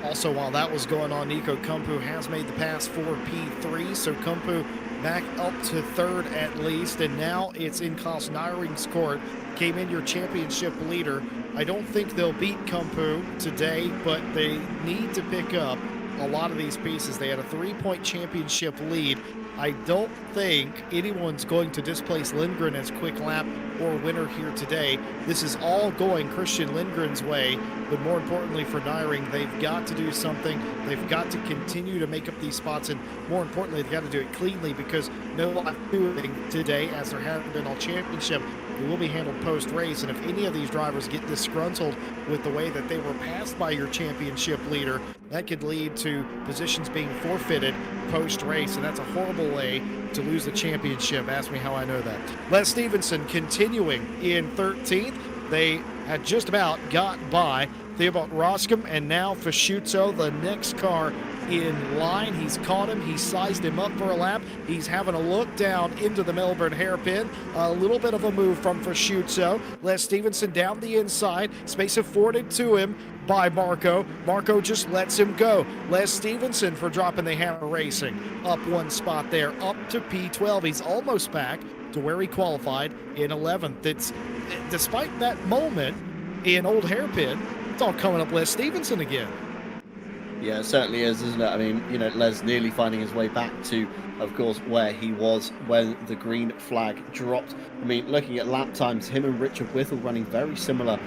Also, while that was going on, Nico Kumpu has made the pass for P3, so Kumpu back up to third at least, and now it's in Klaus Nyring's court. Came in your championship leader. I don't think they'll beat Kumpu today, but they need to pick up a lot of these pieces. They had a 3-point championship lead. I don't think anyone's going to displace Lindgren as quick lap or winner here today. This is all going Christian Lindgren's way, but more importantly for Nyring, they've got to do something. They've got to continue to make up these spots, and more importantly, they've got to do it cleanly, because no live doing today, as there hasn't been all championship. It will be handled post-race, and if any of these drivers get disgruntled with the way that they were passed by your championship leader, that could lead to positions being forfeited post-race, and that's a horrible way to lose the championship. Ask me how I know that. Les Stevenson continuing in 13th. They had just about got by Theobald Roscom, and now Fasciuzzo, the next car in line. He's caught him. He sized him up for a lap. He's having a look down into the Melbourne hairpin. A little bit of a move from Fasciuzzo. Les Stevenson down the inside. Space afforded to him by Marco. Marco just lets him go. Les Stevenson for dropping the hammer racing. Up one spot there, up to P12. He's almost back to where he qualified in 11th. It's, despite that moment in Old Hairpin, it's all coming up Les Stevenson again. Yeah, it certainly is, isn't it? I mean, you know, Les nearly finding his way back to, of course, where he was when the green flag dropped. I mean, looking at lap times, him and Richard Whittle running very similar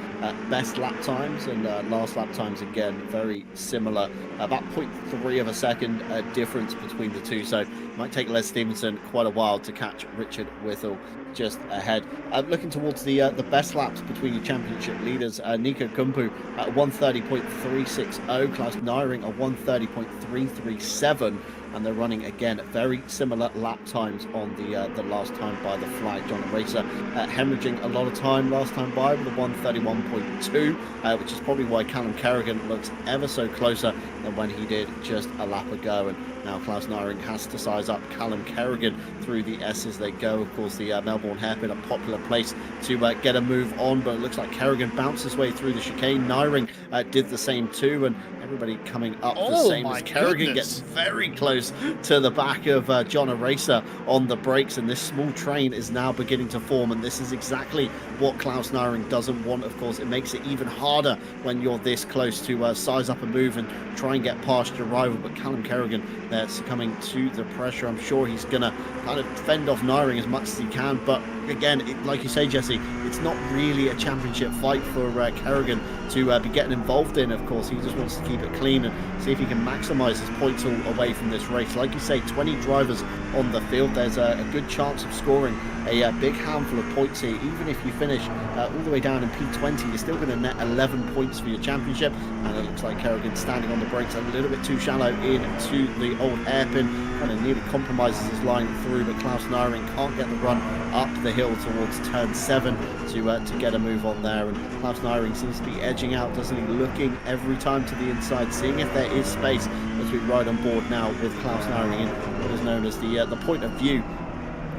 best lap times, and last lap times again very similar. About 0.3 of a second difference between the two, so it might take Les Stevenson quite a while to catch Richard Whittle just ahead. Looking towards the best laps between your championship leaders, Nico Kumpu at 1:30.360, Klaus Nyring at 1:30.337, and they're running again very similar lap times on the last time by the flag. John Aracer hemorrhaging a lot of time last time by with a 1:31.2, which is probably why Callum Kerrigan looks ever so closer than when he did just a lap ago. And now Klaus Nyring has to size up Callum Kerrigan through the S as they go. Of course, the Melbourne hairpin, a popular place to get a move on, but it looks like Kerrigan bounced his way through the chicane. Nyring did the same too, and everybody coming up the same as Kerrigan gets very close to the back of John Aracer on the brakes, and this small train is now beginning to form, and this is exactly what Klaus Nyring doesn't want. Of course, it makes it even harder when you're this close to size up a move and try and get past your rival, but Callum Kerrigan there succumbing to the pressure. I'm sure he's going to kind of fend off Nyring as much as he can, but again, like you say, Jesse, it's not really a championship fight for Kerrigan to be getting involved in. Of course, he just wants to keep it clean and see if he can maximise his points all away from this race. Like you say, 20 drivers on the field. There's a good chance of scoring a big handful of points here. Even if you finish all the way down in P20, you're still going to net 11 points for your championship. And it looks like Kerrigan standing on the brakes a little bit too shallow into the old hairpin, kind of nearly compromises his line through, but Klaus Nyring can't get the run up the hill towards turn 7 to get a move on there. And Klaus Nyring seems to be edging out, doesn't he? Looking every time to the inside, seeing if there is space as we ride on board now with Klaus Nyring in what is known as the point of view.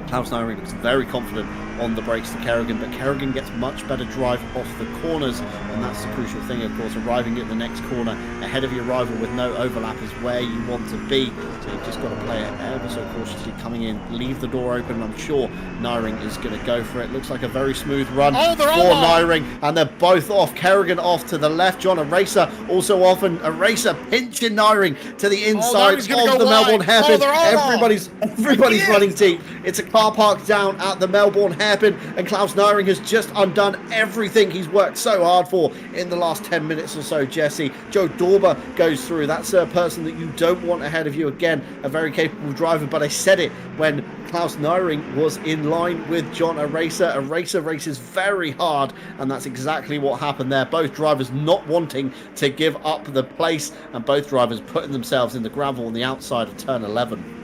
Klaus Nyring looks very confident on the brakes to Kerrigan, but Kerrigan gets much better drive off the corners, and that's the crucial thing, of course. Arriving at the next corner ahead of your rival with no overlap is where you want to be, so you've just got to play it ever so cautiously coming in, leave the door open. I'm sure Nyring is going to go for it. Looks like a very smooth run for Nyring, and they're both off. Kerrigan off to the left, John Aracer also off, and Aracer pinching Nyring to the inside of the Melbourne hairpin. Everybody's running deep. It's a car park down at the Melbourne hairpin, and Klaus Nyring has just undone everything he's worked so hard for in the last 10 minutes or so, Jesse. Joe Dorber goes through. That's a person that you don't want ahead of you. Again, a very capable driver, but I said it when Klaus Nyring was in line with John Aracer. Aracer races very hard, and that's exactly what happened there. Both drivers not wanting to give up the place, and both drivers putting themselves in the gravel on the outside of turn 11.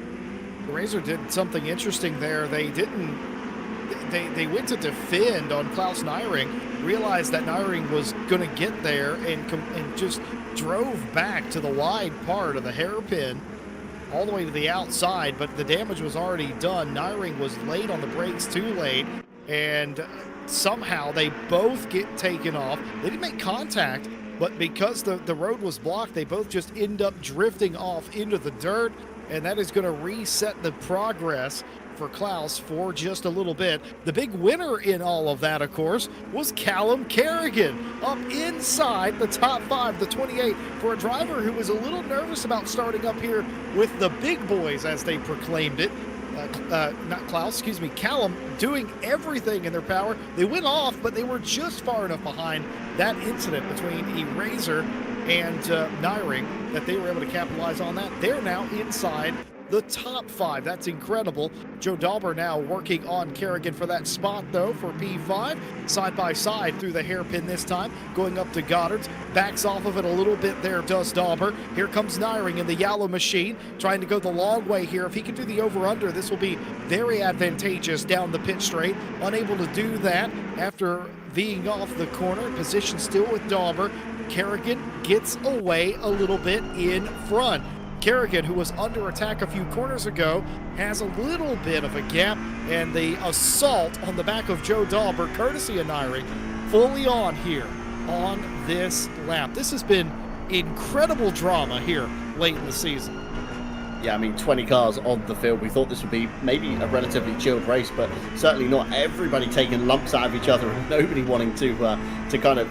Razor did something interesting there. They didn't they went to defend on Klaus Nyring, realized that Nyring was going to get there and just drove back to the wide part of the hairpin all the way to the outside, but the damage was already done. Nyring was late on the brakes, too late, and somehow they both get taken off. They didn't make contact, but because the road was blocked, they both just end up drifting off into the dirt, and that is going to reset the progress for Klaus for just a little bit. The big winner in all of that, of course, was Callum Kerrigan, up inside the top 5, the 28, for a driver who was a little nervous about starting up here with the big boys, as they proclaimed it. Not Klaus, excuse me, Callum, doing everything in their power. They went off, but they were just far enough behind that incident between Eraser and Nyring that they were able to capitalize on that. They're now inside the top 5. That's incredible. Joe Dauber now working on Kerrigan for that spot, though, for P5. Side by side through the hairpin this time, going up to Goddard's. Backs off of it a little bit there, does Dauber. Here comes Nyring in the yellow machine, trying to go the long way here. If he can do the over-under, this will be very advantageous down the pit straight. Unable to do that after V'ing off the corner. Position still with Dauber. Kerrigan gets away a little bit in front. Kerrigan, who was under attack a few corners ago, has a little bit of a gap, and the assault on the back of Joe Dauber, courtesy of Nyring, fully on here on this lap. This has been incredible drama here late in the season. Yeah, I mean, 20 cars on the field. We thought this would be maybe a relatively chilled race, but certainly not everybody taking lumps out of each other and nobody wanting to kind of,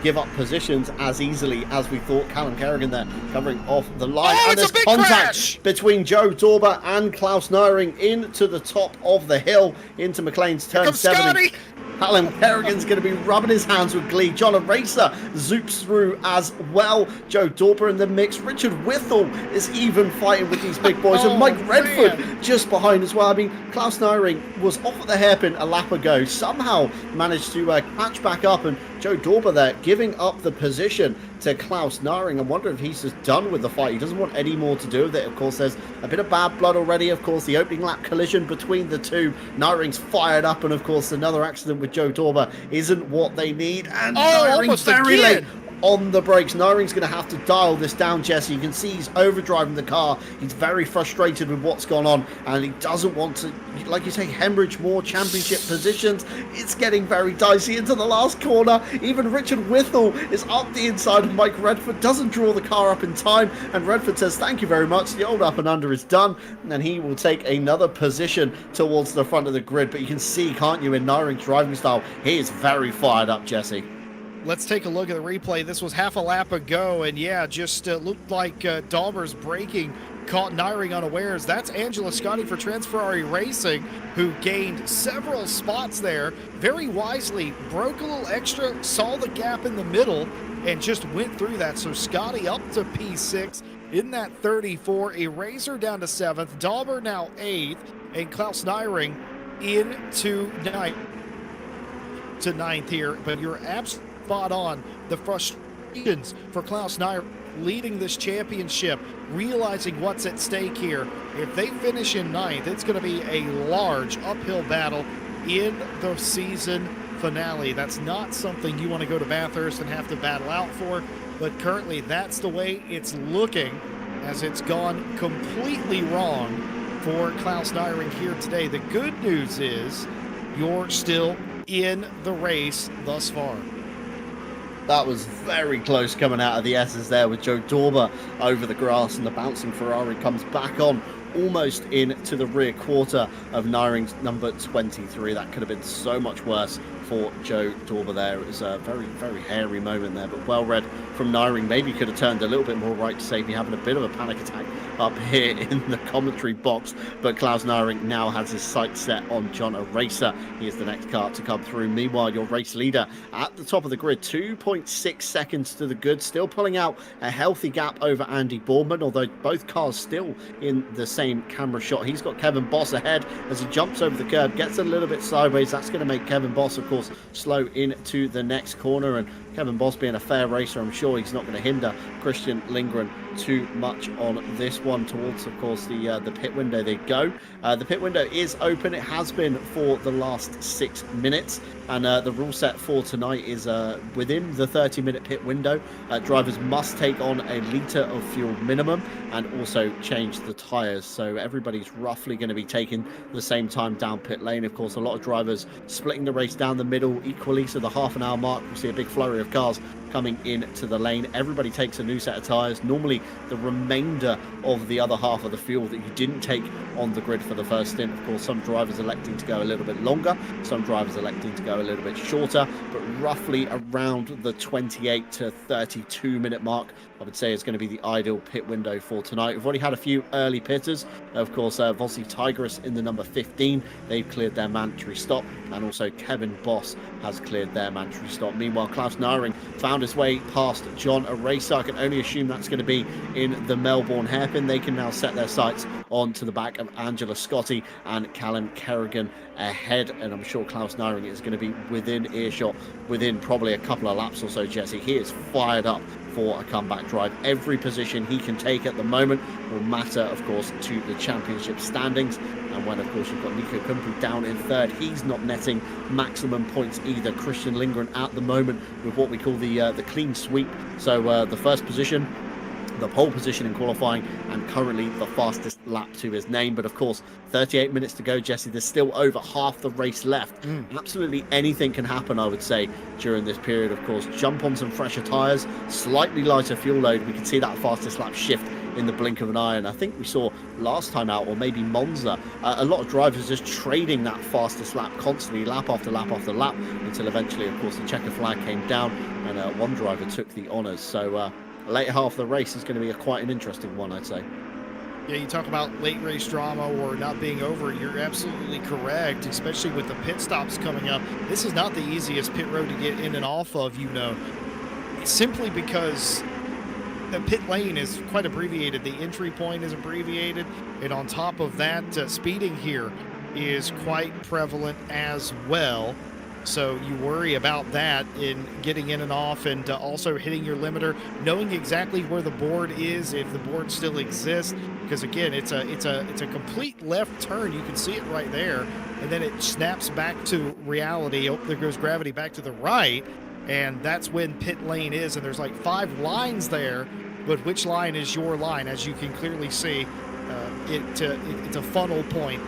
give up positions as easily as we thought. Callum Kerrigan there covering off the line. Oh, and it's there's a big contact crash between Joe Dauber and Klaus Nyring into the top of the hill, into McLean's turn 70. Callum Kerrigan's going to be rubbing his hands with glee. John Racer zoops through as well. Joe Dauber in the mix. Richard Whittle is even fighting with these big boys. And Mike Redford just behind as well. I mean, Klaus Nyring was off at the hairpin a lap ago. Somehow managed to catch back up. And Joe Dauber there giving up the position to Klaus Nyring. I wonder if he's just done with the fight. He doesn't want any more to do with it. Of course, there's a bit of bad blood already. Of course, the opening lap collision between the two. Nyring's fired up. And of course, another accident with Joe Dauber isn't what they need. And Nyring's very late on the brakes. Nyring's going to have to dial this down, Jesse. You can see he's overdriving the car. He's very frustrated with what's gone on, and he doesn't want to, like you say, hemorrhage more championship positions. It's getting very dicey into the last corner. Even Richard Whittle is up the inside of Mike Redford, doesn't draw the car up in time, and Redford says, thank you very much. The old up and under is done, and he will take another position towards the front of the grid. But you can see, can't you, in Nyring's driving style, he is very fired up, Jesse. Let's take a look at the replay. This was half a lap ago, and yeah, just looked like Dauber's braking caught Nyring unawares. That's Angela Scotti for Ferrari Racing, who gained several spots there. Very wisely broke a little extra, saw the gap in the middle, and just went through that. So Scotti up to P6 in that 34. Eraser down to 7th. Dauber now 8th, and Klaus Nyring into 9th here. But you're absolutely spot on. The frustrations for Klaus Nyring leading this championship, realizing what's at stake here. If they finish in 9th, it's going to be a large uphill battle in the season finale. That's not something you want to go to Bathurst and have to battle out for, but currently that's the way it's looking, as it's gone completely wrong for Klaus Nyring here today. The good news is you're still in the race thus far. That was very close coming out of the S's there with Joe Dauber over the grass, and the bouncing Ferrari comes back on almost into the rear quarter of Nyring's number 23. That could have been so much worse for Joe Dauber there. It was a very, very hairy moment there, but well read from Nyring. Maybe could have turned a little bit more right to save me having a bit of a panic attack up here in the commentary box, but Klaus Nyring now has his sights set on John Racer. He is the next car to come through. Meanwhile, your race leader at the top of the grid, 2.6 seconds to the good, still pulling out a healthy gap over Andy Bourman, although both cars still in the same camera shot. He's got Kevin Boss ahead as he jumps over the curb, gets a little bit sideways. That's going to make Kevin Boss, of course, slow into the next corner, and Kevin Boss being a fair racer, I'm sure he's not going to hinder Christian Lindgren too much on this one. Towards, of course, the pit window they go. The pit window is open. It has been for the last 6 minutes, and the rule set for tonight is within the 30-minute pit window, drivers must take on a litre of fuel minimum and also change the tyres. So everybody's roughly going to be taking the same time down pit lane. Of course, a lot of drivers splitting the race down the middle equally, so the half-an-hour mark we'll see a big flurry of cars coming into the lane. Everybody takes a new set of tyres. Normally the remainder of the other half of the fuel that you didn't take on the grid for the first stint. Of course, some drivers electing to go a little bit longer, some drivers electing to go a little bit shorter, but roughly around the 28 to 32 minute mark, I would say, is going to be the ideal pit window for tonight. We've already had a few early pitters. Of course, Vossi Tigris in the number 15, they've cleared their mandatory stop, and also Kevin Boss has cleared their mandatory stop. Meanwhile, Klaus Naring found his way past John Aracer. I can only assume that's going to be in the Melbourne hairpin. They can now set their sights onto the back of Angela Scotti and Callum Kerrigan ahead, and I'm sure Klaus Naring is going to be within earshot within probably a couple of laps or so. Jesse, he is fired up for a comeback drive. Every position he can take at the moment will matter, of course, to the championship standings. And when, of course, you've got Nico Kumpu down in third, he's not netting maximum points either. Christian Lindgren at the moment with what we call the clean sweep. So the first position, the pole position in qualifying, and currently the fastest lap to his name. But of course, 38 minutes to go, Jesse. There's still over half the race left. Absolutely anything can happen, I would say, during this period. Of course, jump on some fresher tyres, slightly lighter fuel load. We can see that fastest lap shift in the blink of an eye, and I think we saw last time out, or maybe Monza, a lot of drivers just trading that fastest lap constantly, lap after lap after lap, until eventually, of course, the checker flag came down and one driver took the honours. So later half of the race is going to be quite an interesting one, I'd say. Yeah, you talk about late race drama or not being over, you're absolutely correct, especially with the pit stops coming up. This is not the easiest pit road to get in and off of, simply because the pit lane is quite abbreviated. The entry point is abbreviated, and on top of that, speeding here is quite prevalent as well. So you worry about that in getting in and off, and also hitting your limiter, knowing exactly where the board is, if the board still exists, because again, it's a complete left turn. You can see it right there, and then it snaps back to reality. Oh, there goes gravity back to the right, and that's when pit lane is. And there's like 5 lines there, but which line is your line? As you can clearly see, it's a funnel point.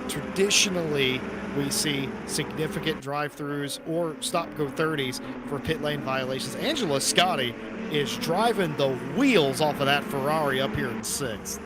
Traditionally, we see significant drive-throughs or stop-go 30s for pit lane violations. Angela Scotti is driving the wheels off of that Ferrari up here in 6th.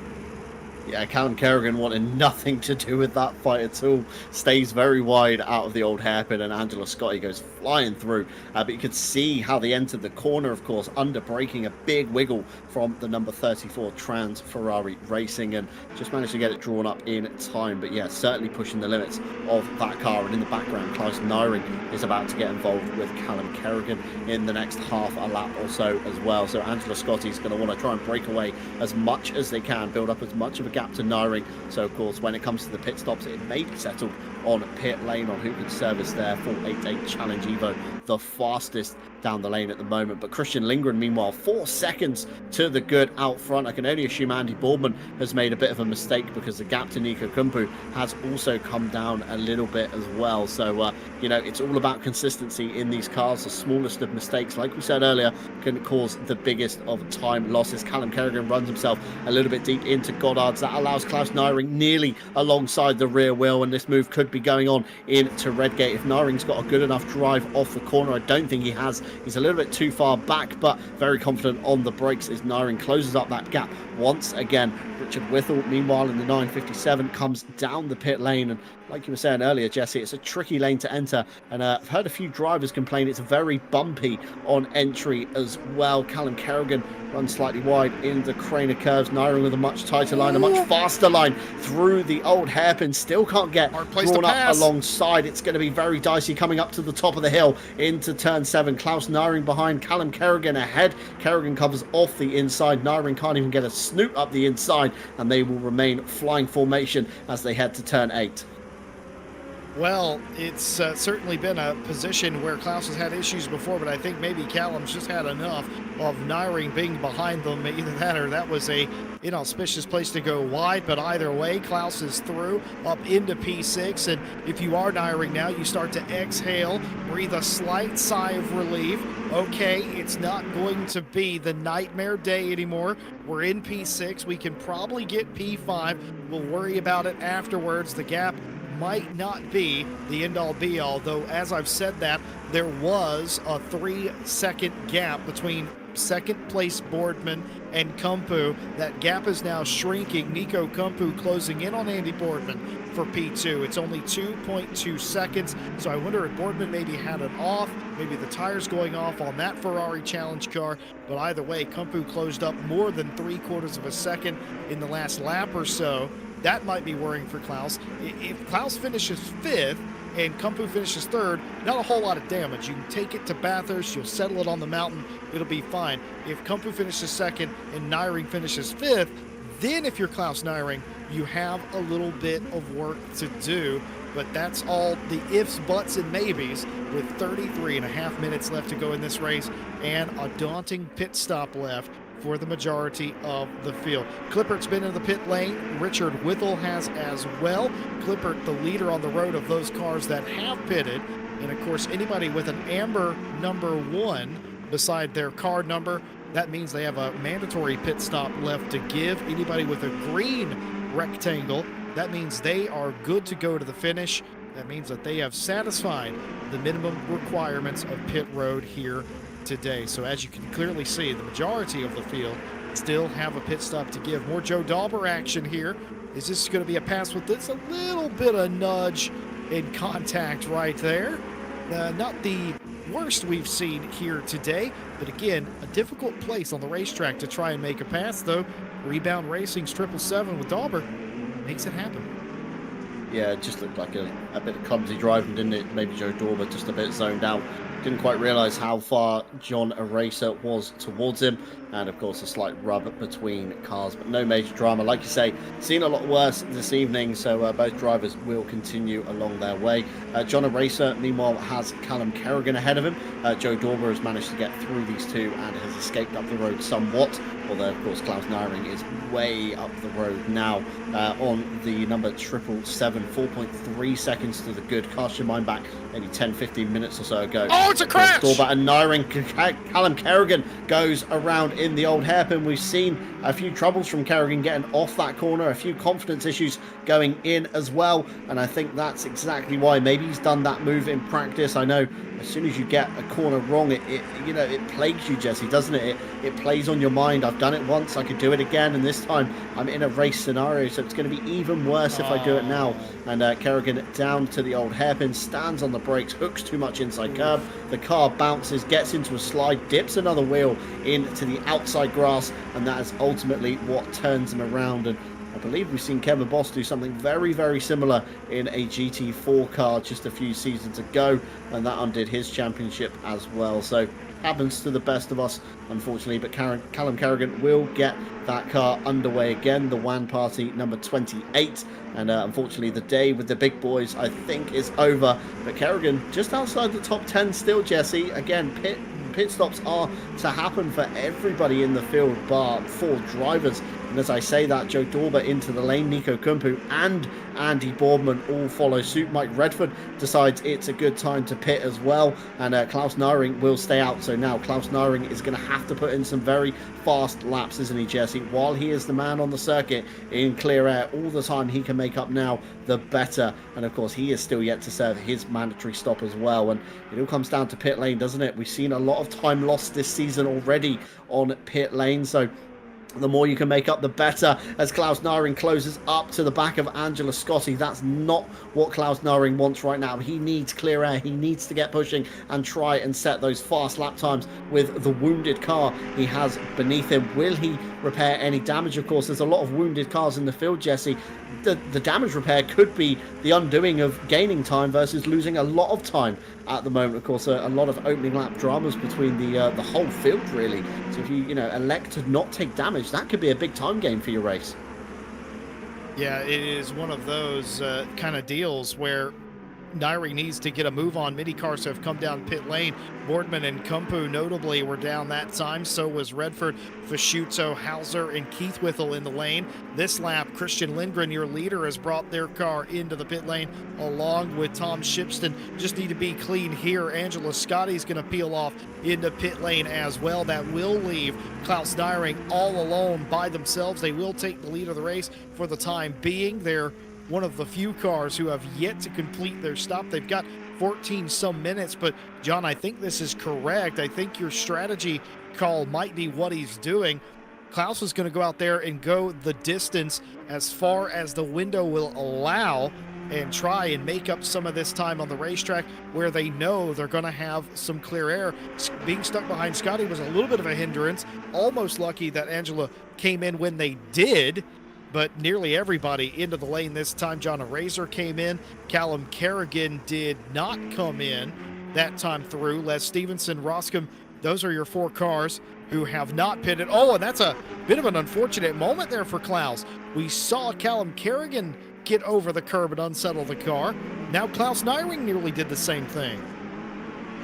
Yeah, Callum Kerrigan wanted nothing to do with that fight at all. Stays very wide out of the old hairpin, and Angela Scotti goes flying through. But you could see how they entered the corner, of course, under braking, a big wiggle from the number 34 Trans Ferrari Racing, and just managed to get it drawn up in time. But yeah, certainly pushing the limits of that car. And in the background, Klaus Naring is about to get involved with Callum Kerrigan in the next half a lap or so as well. So Angela Scotti is going to want to try and break away as much as they can, build up as much of a gap to Naring. So of course, when it comes to the pit stops, it may be settled on pit lane, on who can service their 488 Challenge Evo, the fastest down the lane at the moment. But Christian Lindgren, meanwhile, 4 seconds to the good out front. I can only assume Andy Boardman has made a bit of a mistake, because the gap to Nico Kumpu has also come down a little bit as well. So it's all about consistency in these cars. The smallest of mistakes, like we said earlier, can cause the biggest of time losses. Callum Kerrigan runs himself a little bit deep into Goddard's. That allows Klaus Naring nearly alongside the rear wheel, and this move could be going on into Redgate. If Naring's got a good enough drive off the corner, I don't think he has. He's a little bit too far back, but very confident on the brakes as Naring closes up that gap once again. Richard Whittle, meanwhile, in the 957, comes down the pit lane, and like you were saying earlier, Jesse, it's a tricky lane to enter, and I've heard a few drivers complain it's very bumpy on entry as well. Callum Kerrigan runs slightly wide in the Craner curves. Naring with a much tighter line, a much faster line through the old hairpin. Still can't get drawn up alongside. It's going to be very dicey coming up to the top of the hill into turn 7. Klaus Naring behind, Callum Kerrigan ahead. Kerrigan covers off the inside. Naring can't even get a snoot up the inside, and they will remain flying formation as they head to turn 8. Well, it's certainly been a position where Klaus has had issues before, but I think maybe Callum's just had enough of Nyring being behind them. Either that or that was a inauspicious place to go wide, but either way, Klaus is through up into P6, and if you are Nyring now, you start to exhale, breathe a slight sigh of relief. Okay, it's not going to be the nightmare day anymore. We're in P6. We can probably get P5. We'll worry about it afterwards. The gap might not be the end-all be-all, though as I've said that, there was a 3-second gap between second place Boardman and Kumpu. That gap is now shrinking. Nico Kumpu closing in on Andy Boardman for P2. It's only 2.2 seconds, so I wonder if Boardman maybe had it off, maybe the tires going off on that Ferrari challenge car, but either way, Kumpu closed up more than 3/4 of a second in the last lap or so. That might be worrying for Klaus. If Klaus finishes 5th and Kumpu finishes 3rd, not a whole lot of damage. You can take it to Bathurst, you'll settle it on the mountain, it'll be fine. If Kumpu finishes 2nd and Nyring finishes 5th, then if you're Klaus Nyring, you have a little bit of work to do. But that's all the ifs, buts, and maybes with 33.5 minutes left to go in this race and a daunting pit stop left for the majority of the field. Clippert's been in the pit lane. Richard Whittle has as well. Clippert, the leader on the road of those cars that have pitted. And of course, anybody with an amber number 1 beside their car number, that means they have a mandatory pit stop left to give. Anybody with a green rectangle, that means they are good to go to the finish. That means that they have satisfied the minimum requirements of pit road here today. So as you can clearly see, the majority of the field still have a pit stop to give. More Joe Dauber action here. Is this going to be a pass with this? A little bit of nudge in contact right there. Not the worst we've seen here today, but again, a difficult place on the racetrack to try and make a pass, though. Rebound Racing's 777 with Dauber makes it happen. Yeah, it just looked like a bit of clumsy driving, didn't it? Maybe Joe Dauber just a bit zoned out. Didn't quite realise how far John Eraser was towards him. And, of course, a slight rub between cars, but no major drama. Like you say, seen a lot worse this evening, so both drivers will continue along their way. John Eraser, meanwhile, has Callum Kerrigan ahead of him. Joe Dauber has managed to get through these two and has escaped up the road somewhat. Although, of course, Klaus Nyring is way up the road now on the number 777. 4.3 seconds to the good. Cast your mind back maybe 10-15 minutes or so ago. Oh, it's a crash! Dauber and Nyring, Callum Kerrigan goes around in the old hairpin. We've seen a few troubles from Kerrigan getting off that corner, a few confidence issues going in as well, and I think that's exactly why. Maybe he's done that move in practice. I know as soon as you get a corner wrong, it plagues you, Jesse, doesn't it? It plays on your mind. I've done it once, I could do it again, and this time I'm in a race scenario, so it's going to be even worse if I do it now. And Kerrigan down to the old hairpin, stands on the brakes, hooks too much inside curb. The car bounces, gets into a slide, dips another wheel into the outside grass, and that is ultimately what turns him around. And I believe we've seen Kevin Boss do something very, very similar in a GT4 car just a few seasons ago, and that undid his championship as well. So happens to the best of us, unfortunately, but Callum Kerrigan will get that car underway again, the WAN party number 28, and unfortunately the day with the big boys, I think, is over. But Kerrigan just outside the top 10 still, Jesse. Again, pit stops are to happen for everybody in the field bar 4 drivers, and as I say that, Joe Dauber into the lane, Nico Kumpu and Andy Boardman all follow suit. Mike Redford decides it's a good time to pit as well, and Klaus Nyring will stay out. So now Klaus Nyring is going to have to put in some very fast laps, isn't he, Jesse? While he is the man on the circuit in clear air, all the time he can make up now, the better. And of course, he is still yet to serve his mandatory stop as well. And it all comes down to pit lane, doesn't it? We've seen a lot of time lost this season already on pit lane, so the more you can make up, the better, as Klaus Nyring closes up to the back of Angelo Scotti. That's not what Klaus Nyring wants right now. He needs clear air. He needs to get pushing and try and set those fast lap times with the wounded car he has beneath him. Will he repair any damage? Of course, there's a lot of wounded cars in the field, Jesse. The damage repair could be the undoing of gaining time versus losing a lot of time at the moment. Of course, a lot of opening lap dramas between the whole field, really. So if you elect to not take damage, that could be a big time gain for your race. Yeah, it is one of those kind of deals where Nairi needs to get a move on. Many cars have come down pit lane. Boardman and Kumpu notably were down that time. So was Redford, Fasciuto, Hauser, and Keith Whittle in the lane. This lap, Christian Lindgren, your leader, has brought their car into the pit lane along with Tom Shipston. Just need to be clean here. Angela Scotty's going to peel off into pit lane as well. That will leave Klaus Nairi all alone by themselves. They will take the lead of the race for the time being. They're one of the few cars who have yet to complete their stop. They've got 14 some minutes, but John, I think this is correct. I think your strategy call might be what he's doing. Klaus is going to go out there and go the distance as far as the window will allow and try and make up some of this time on the racetrack where they know they're going to have some clear air. Being stuck behind Scotty was a little bit of a hindrance. Almost lucky that Angela came in when they did, but nearly everybody into the lane this time. John Razor came in. Callum Kerrigan did not come in that time through. Les Stevenson, Roscombe, those are your 4 cars who have not pitted. Oh, and that's a bit of an unfortunate moment there for Klaus. We saw Callum Kerrigan get over the curb and unsettle the car. Now Klaus Nairi nearly did the same thing.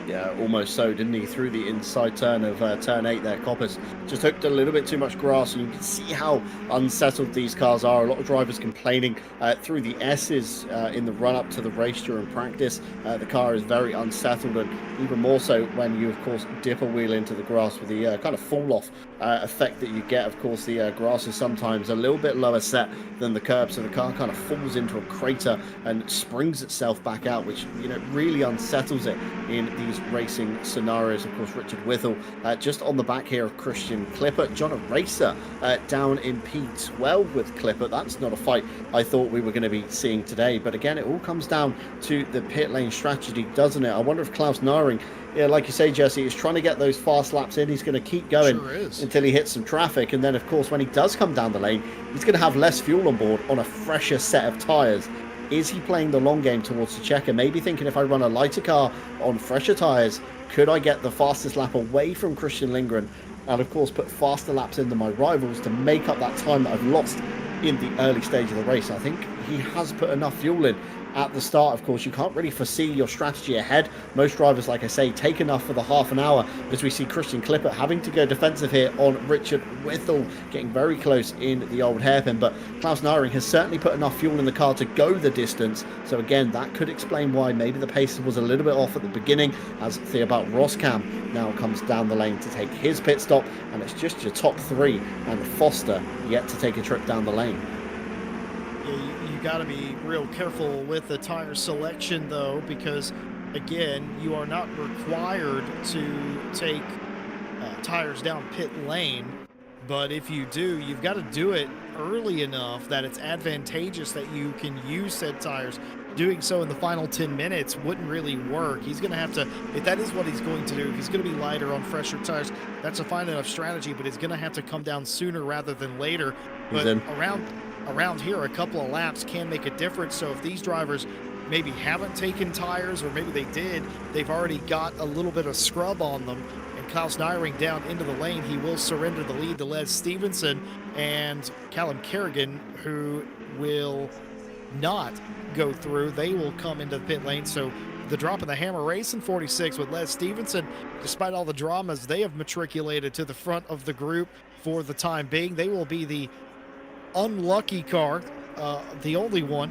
Yeah, almost so, didn't he? Through the inside turn of turn 8 there, Coppice just hooked a little bit too much grass, and you can see how unsettled these cars are. A lot of drivers complaining through the S's in the run-up to the race during practice. The car is very unsettled, and even more so when you, of course, dip a wheel into the grass with the kind of fall-off effect that you get. Of course, the grass is sometimes a little bit lower set than the curb, so the car kind of falls into a crater and springs itself back out, which, you know, really unsettles it in these racing scenarios. Of course, Richard Whittle just on the back here of Christian Clipper. John Racer down in P12 with Clipper. That's not a fight I thought we were going to be seeing today, but again, it all comes down to the pit lane strategy, doesn't it? I wonder if Klaus Nairi, yeah, like you say, Jesse, is trying to get those fast laps in. He's going to keep going until he hits some traffic, and then, of course, when he does come down the lane, he's going to have less fuel on board on a fresher set of tyres. Is he playing the long game towards the checker? Maybe thinking, if I run a lighter car on fresher tyres, could I get the fastest lap away from Christian Lindgren? And, of course, put faster laps into my rivals to make up that time that I've lost in the early stage of the race. I think he has put enough fuel in at the start. Of course, you can't really foresee your strategy ahead. Most drivers, like I say, take enough for the half an hour, as we see Christian Clipper having to go defensive here on Richard Whittle, getting very close in the old hairpin. But Klaus Nairi has certainly put enough fuel in the car to go the distance. So again, that could explain why maybe the pace was a little bit off at the beginning, as Theobald Roskam now comes down the lane to take his pit stop, and it's just your top 3 and Foster yet to take a trip down the lane. You got to be real careful with the tire selection, though, because again, you are not required to take tires down pit lane, but if you do, you've got to do it early enough that it's advantageous that you can use said tires. Doing so in the final 10 minutes wouldn't really work. He's going to have to, if that is what he's going to do, if he's going to be lighter on fresher tires, that's a fine enough strategy, but he's going to have to come down sooner rather than later. But around here, a couple of laps can make a difference. So if these drivers maybe haven't taken tires, or maybe they did, they've already got a little bit of scrub on them, and Klaus Nairi down into the lane, he will surrender the lead to Les Stevenson and Callum Kerrigan, who will not go through. They will come into the pit lane. So the drop of the hammer race in 46 with Les Stevenson, despite all the dramas, they have matriculated to the front of the group for the time being. They will be the unlucky car, the only one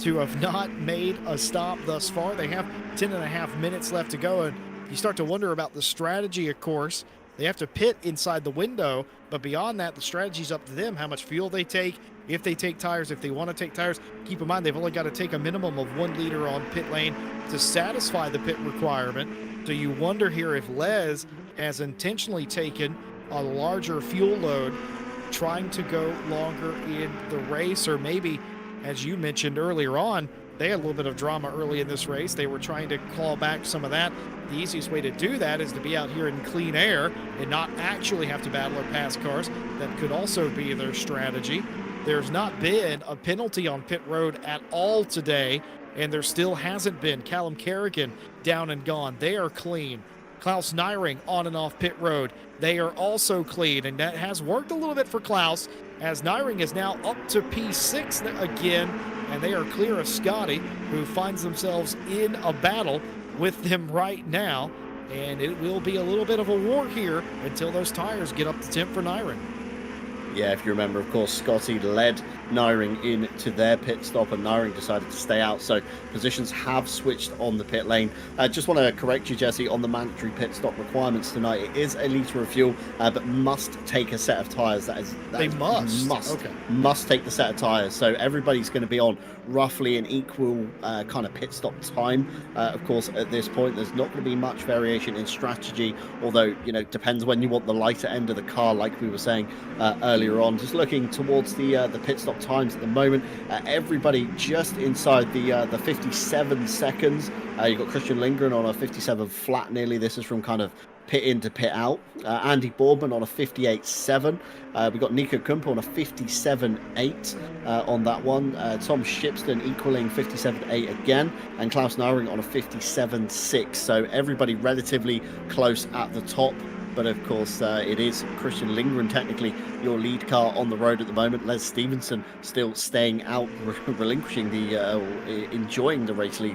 to have not made a stop thus far. They have 10.5 minutes left to go, and you start to wonder about the strategy. Of course, they have to pit inside the window, but beyond that, the strategy's up to them, how much fuel they take, if they take tires, if they want to take tires. Keep in mind, they've only got to take a minimum of 1 liter on pit lane to satisfy the pit requirement. So you wonder here if Les has intentionally taken a larger fuel load, trying to go longer in the race, or maybe, as you mentioned earlier on, they had a little bit of drama early in this race. They were trying to claw back some of that. The easiest way to do that is to be out here in clean air and not actually have to battle or pass cars. That could also be their strategy. There's not been a penalty on pit road at all today, and there still hasn't been. Callum Kerrigan down and gone. They are clean. Klaus Nyring on and off pit road. They are also clean, and that has worked a little bit for Klaus, as Nyring is now up to P6 again, and they are clear of Scotty, who finds themselves in a battle with them right now. And it will be a little bit of a war here until those tires get up to temp for Nyring. Yeah, if you remember, of course, Scotty led Nyring into their pit stop, and Nyring decided to stay out. So positions have switched on the pit lane. Just want to correct you, Jesse, on the mandatory pit stop requirements tonight. It is a litre of fuel, but must take a set of tyres. They must. Okay. Must take the set of tyres. So everybody's going to be on roughly an equal kind of pit stop time. Of course, at this point, there's not going to be much variation in strategy, although, you know, depends when you want the lighter end of the car, like we were saying earlier on. Just looking towards the pit stop times at the moment, everybody just inside the 57 seconds. You've got Christian Lindgren on a 57 flat nearly. This is from kind of pit in to pit out. Andy Boardman on a 58.7. We've got Nico Kumpo on a 57.8 on that one. Tom Shipston equaling 57.8 again, and Klaus Nyring on a 57.6. So everybody relatively close at the top. But of course, it is Christian Lindgren, technically your lead car on the road at the moment. Les Stevenson still staying out, relinquishing the, enjoying the race lead,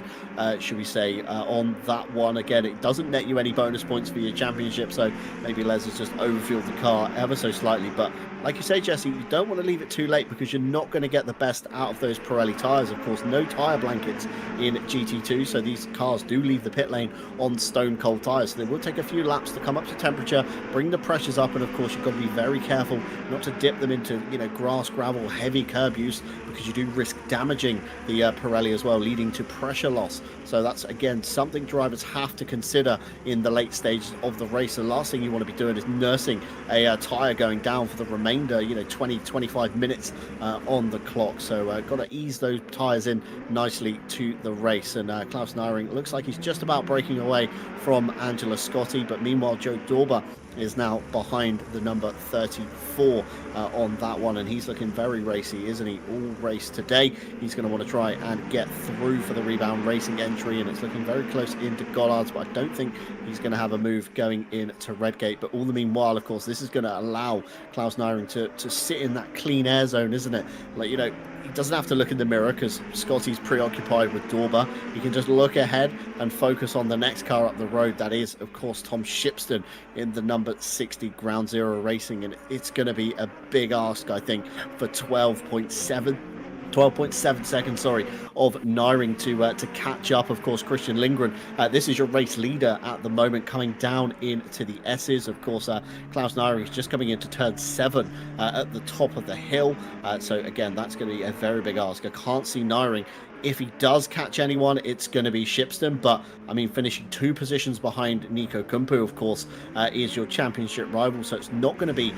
should we say, on that one. Again, it doesn't net you any bonus points for your championship, so maybe Les has just overfueled the car ever so slightly. But like you say, Jesse, you don't want to leave it too late, because you're not going to get the best out of those Pirelli tyres. Of course, no tyre blankets in GT2, so these cars do leave the pit lane on stone cold tyres. So they will take a few laps to come up to temperature, bring the pressures up, and of course you've got to be very careful not to dip them into, you know, grass, gravel, heavy curb use, because you do risk damaging the Pirelli as well, leading to pressure loss. So that's, again, something drivers have to consider in the late stages of the race. The last thing you want to be doing is nursing a tyre going down for the remainder, you know, 20-25 minutes on the clock. So got to ease those tyres in nicely to the race. And Klaus Nyring looks like he's just about breaking away from Angelo Scotti, but meanwhile Joe Dorber is now behind the number 34 on that one, and he's looking very racy, isn't he? All race today. He's going to want to try and get through for the rebound racing entry, and it's looking very close into Gollard's, but I don't think he's going to have a move going into Redgate. But all the meanwhile, of course, this is going to allow Klaus Nyring to sit in that clean air zone, isn't it? Like, you know, he doesn't have to look in the mirror because Scotty's preoccupied with Dorber. He can just look ahead and focus on the next car up the road. That is, of course, Tom Shipston in the number 60 Ground Zero Racing. And it's going to be a big ask, I think, for 12.7 seconds, of Nyring to catch up. Of course, Christian Lindgren, this is your race leader at the moment, coming down into the S's. Of course, Klaus Nyring is just coming into turn 7 at the top of the hill. So again, that's going to be a very big ask. I can't see Nyring. If he does catch anyone, it's going to be Shipston. But, I mean, finishing 2 positions behind Nico Kumpo, of course, is your championship rival. So it's not going to be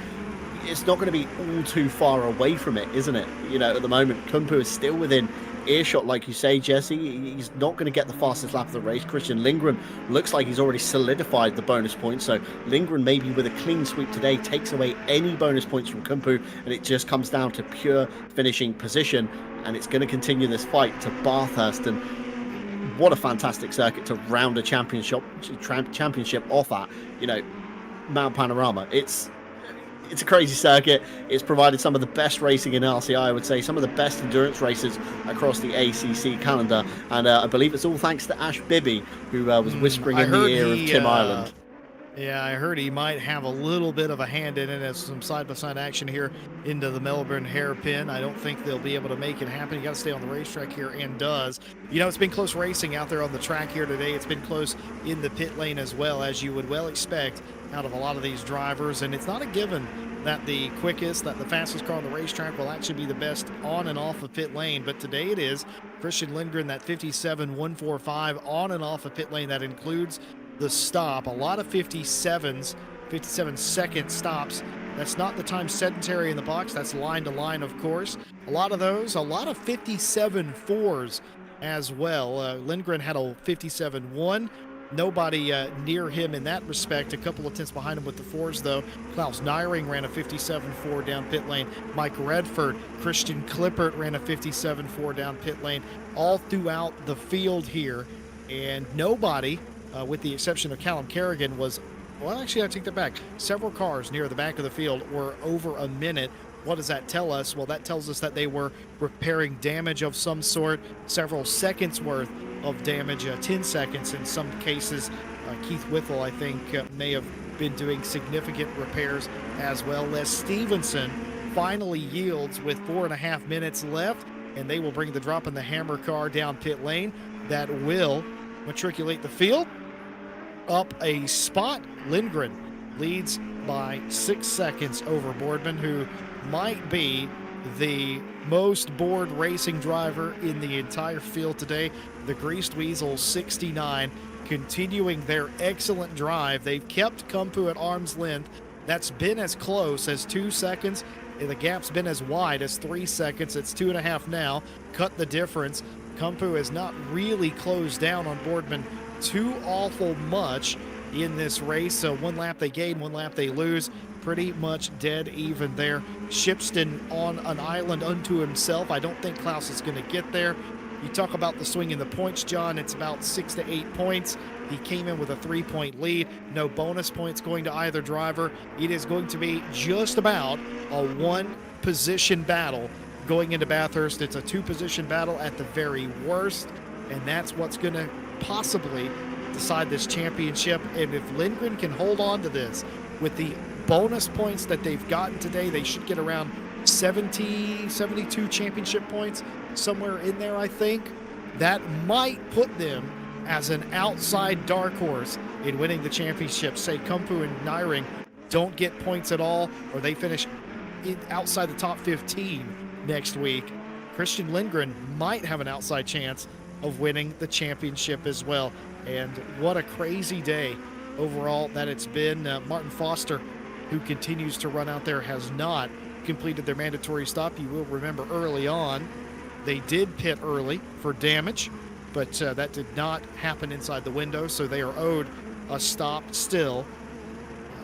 all too far away from it, isn't it? You know, at the moment, Kumpo is still within earshot, like you say, Jesse. He's not going to get the fastest lap of the race. Christian Lindgren looks like he's already solidified the bonus points. So Lindgren, maybe with a clean sweep today, takes away any bonus points from Kumpo, and it just comes down to pure finishing position. And it's going to continue this fight to Bathurst. And what a fantastic circuit to round a championship off at. You know, Mount Panorama. It's a crazy circuit. It's provided some of the best racing in RCI, I would say, some of the best endurance races across the ACC calendar. And I believe it's all thanks to Ash Bibby, who was whispering in the ear of Tim Ireland. Yeah, I heard he might have a little bit of a hand in it as some side-by-side action here into the Melbourne hairpin. I don't think they'll be able to make it happen. You got to stay on the racetrack here, and does. You know, it's been close racing out there on the track here today. It's been close in the pit lane as well, as you would well expect out of a lot of these drivers. And it's not a given that the quickest, that the fastest car on the racetrack will actually be the best on and off of pit lane. But today it is. Christian Lindgren, that 57.145 on and off of pit lane. That includes the stop. A lot of 57-second stops. That's not the time sedentary in the box. That's line to line, of course. A lot of those, a lot of 57.4s as well. Lindgren had a 57.1. Nobody near him in that respect. A couple of tenths behind him with the 4s, though. Klaus Nyring ran a 57.4 down pit lane. Mike Redford, Christian Klippert ran a 57.4 down pit lane. All throughout the field here. And nobody with the exception of Callum Kerrigan, was, well, actually, I take that back. Several cars near the back of the field were over a minute. What does that tell us? Well, that tells us that they were repairing damage of some sort, several seconds worth of damage, 10 seconds in some cases. Keith Whittle, I think, may have been doing significant repairs as well. Les Stevenson finally yields with 4.5 minutes left, and they will bring the drop in the hammer car down pit lane. That will matriculate the field up a spot. Lindgren leads by 6 seconds over Boardman, who might be the most bored racing driver in the entire field today. The Greased Weasel 69 continuing their excellent drive. They've kept Kumpu at arm's length. That's been as close as 2 seconds. The gap's been as wide as 3 seconds. It's 2.5 now. Cut the difference. Kumpu has not really closed down on Boardman too awful much in this race. So 1 lap they gain, 1 lap they lose. Pretty much dead even there. Shipston on an island unto himself. I don't think Klaus is going to get there. You talk about the swing in the points, John. It's about 6 to 8 points. He came in with a 3-point lead. No bonus points going to either driver. It is going to be just about a 1-position battle going into Bathurst. It's a 2-position battle at the very worst, and that's what's going to possibly decide this championship. And if Lindgren can hold on to this with the bonus points that they've gotten today, they should get around 72 championship points, somewhere in there, I think. That might put them as an outside dark horse in winning the championship. Say Kumpu and Nyring don't get points at all, or they finish outside the top 15 next week. Christian Lindgren might have an outside chance of winning the championship as well. And what a crazy day overall that it's been. Martin Foster, who continues to run out there, has not completed their mandatory stop. You will remember early on they did pit early for damage, but that did not happen inside the window, so they are owed a stop still.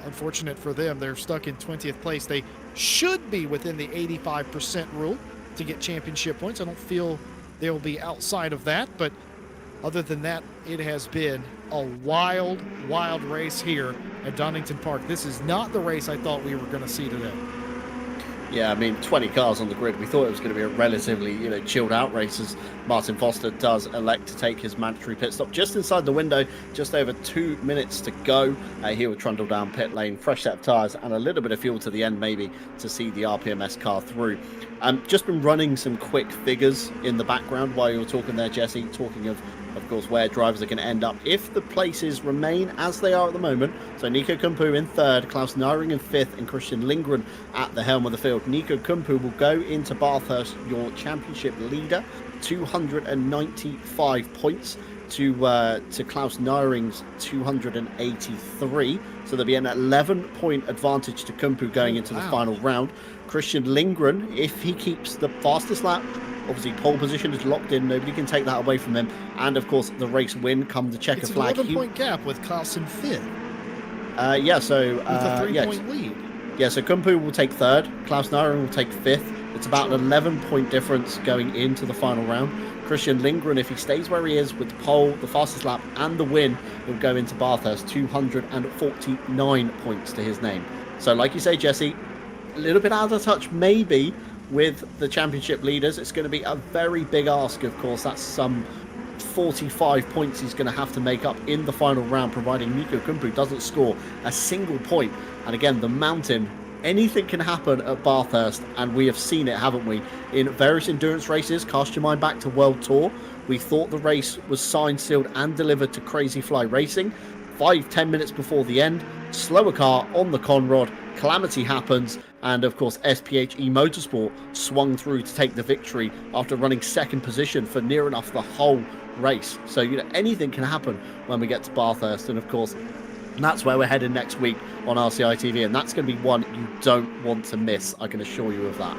Unfortunate for them, they're stuck in 20th place. They should be within the 85% rule to get championship points. I don't feel they'll be outside of that, but other than that, it has been a wild, wild race here at Donington Park. This is not the race I thought we were going to see today. Yeah, I mean, 20 cars on the grid. We thought it was going to be a relatively, chilled out race, as Martin Foster does elect to take his mandatory pit stop just inside the window, just over 2 minutes to go. He will trundle down pit lane, fresh set of tyres and a little bit of fuel to the end maybe to see the RPMS car through. Just been running some quick figures in the background while you were talking there, Jesse, talking of course, where drivers are going to end up if the places remain as they are at the moment. So Nico Kumpu in 3rd, Klaus Nyring in 5th, and Christian Lindgren at the helm of the field. Nico Kumpu will go into Bathurst, your championship leader, 295 points to Klaus Nyring's 283. So there'll be an 11-point advantage to Kumpu going into the final round. Christian Lindgren, if he keeps the fastest lap, obviously pole position is locked in, nobody can take that away from him, and of course the race win come the checker flag. It's an 11-point gap with Klaus in 5th. So with a 3-point lead. Yeah, so Kumpu will take 3rd, Klaus Nyring will take 5th. It's about an 11-point difference going into the final round. Christian Lindgren, if he stays where he is with the pole, the fastest lap and the win, will go into Bathurst, 249 points to his name. So like you say, Jesse, a little bit out of touch maybe with the championship leaders. It's going to be a very big ask, of course. That's some 45 points he's going to have to make up in the final round, providing Nico Kumpu doesn't score a single point. And again, the mountain, anything can happen at Bathurst, and we have seen it, haven't we, in various endurance races. Cast your mind back to World Tour. We thought the race was signed, sealed and delivered to Crazy Fly Racing. 5-10 minutes before the end, slower car on the Conrod, calamity happens, and of course SPHE Motorsport swung through to take the victory after running 2nd position for near enough the whole race. So anything can happen when we get to Bathurst, and of course that's where we're heading next week on RCI TV, and that's going to be one you don't want to miss, I can assure you of that.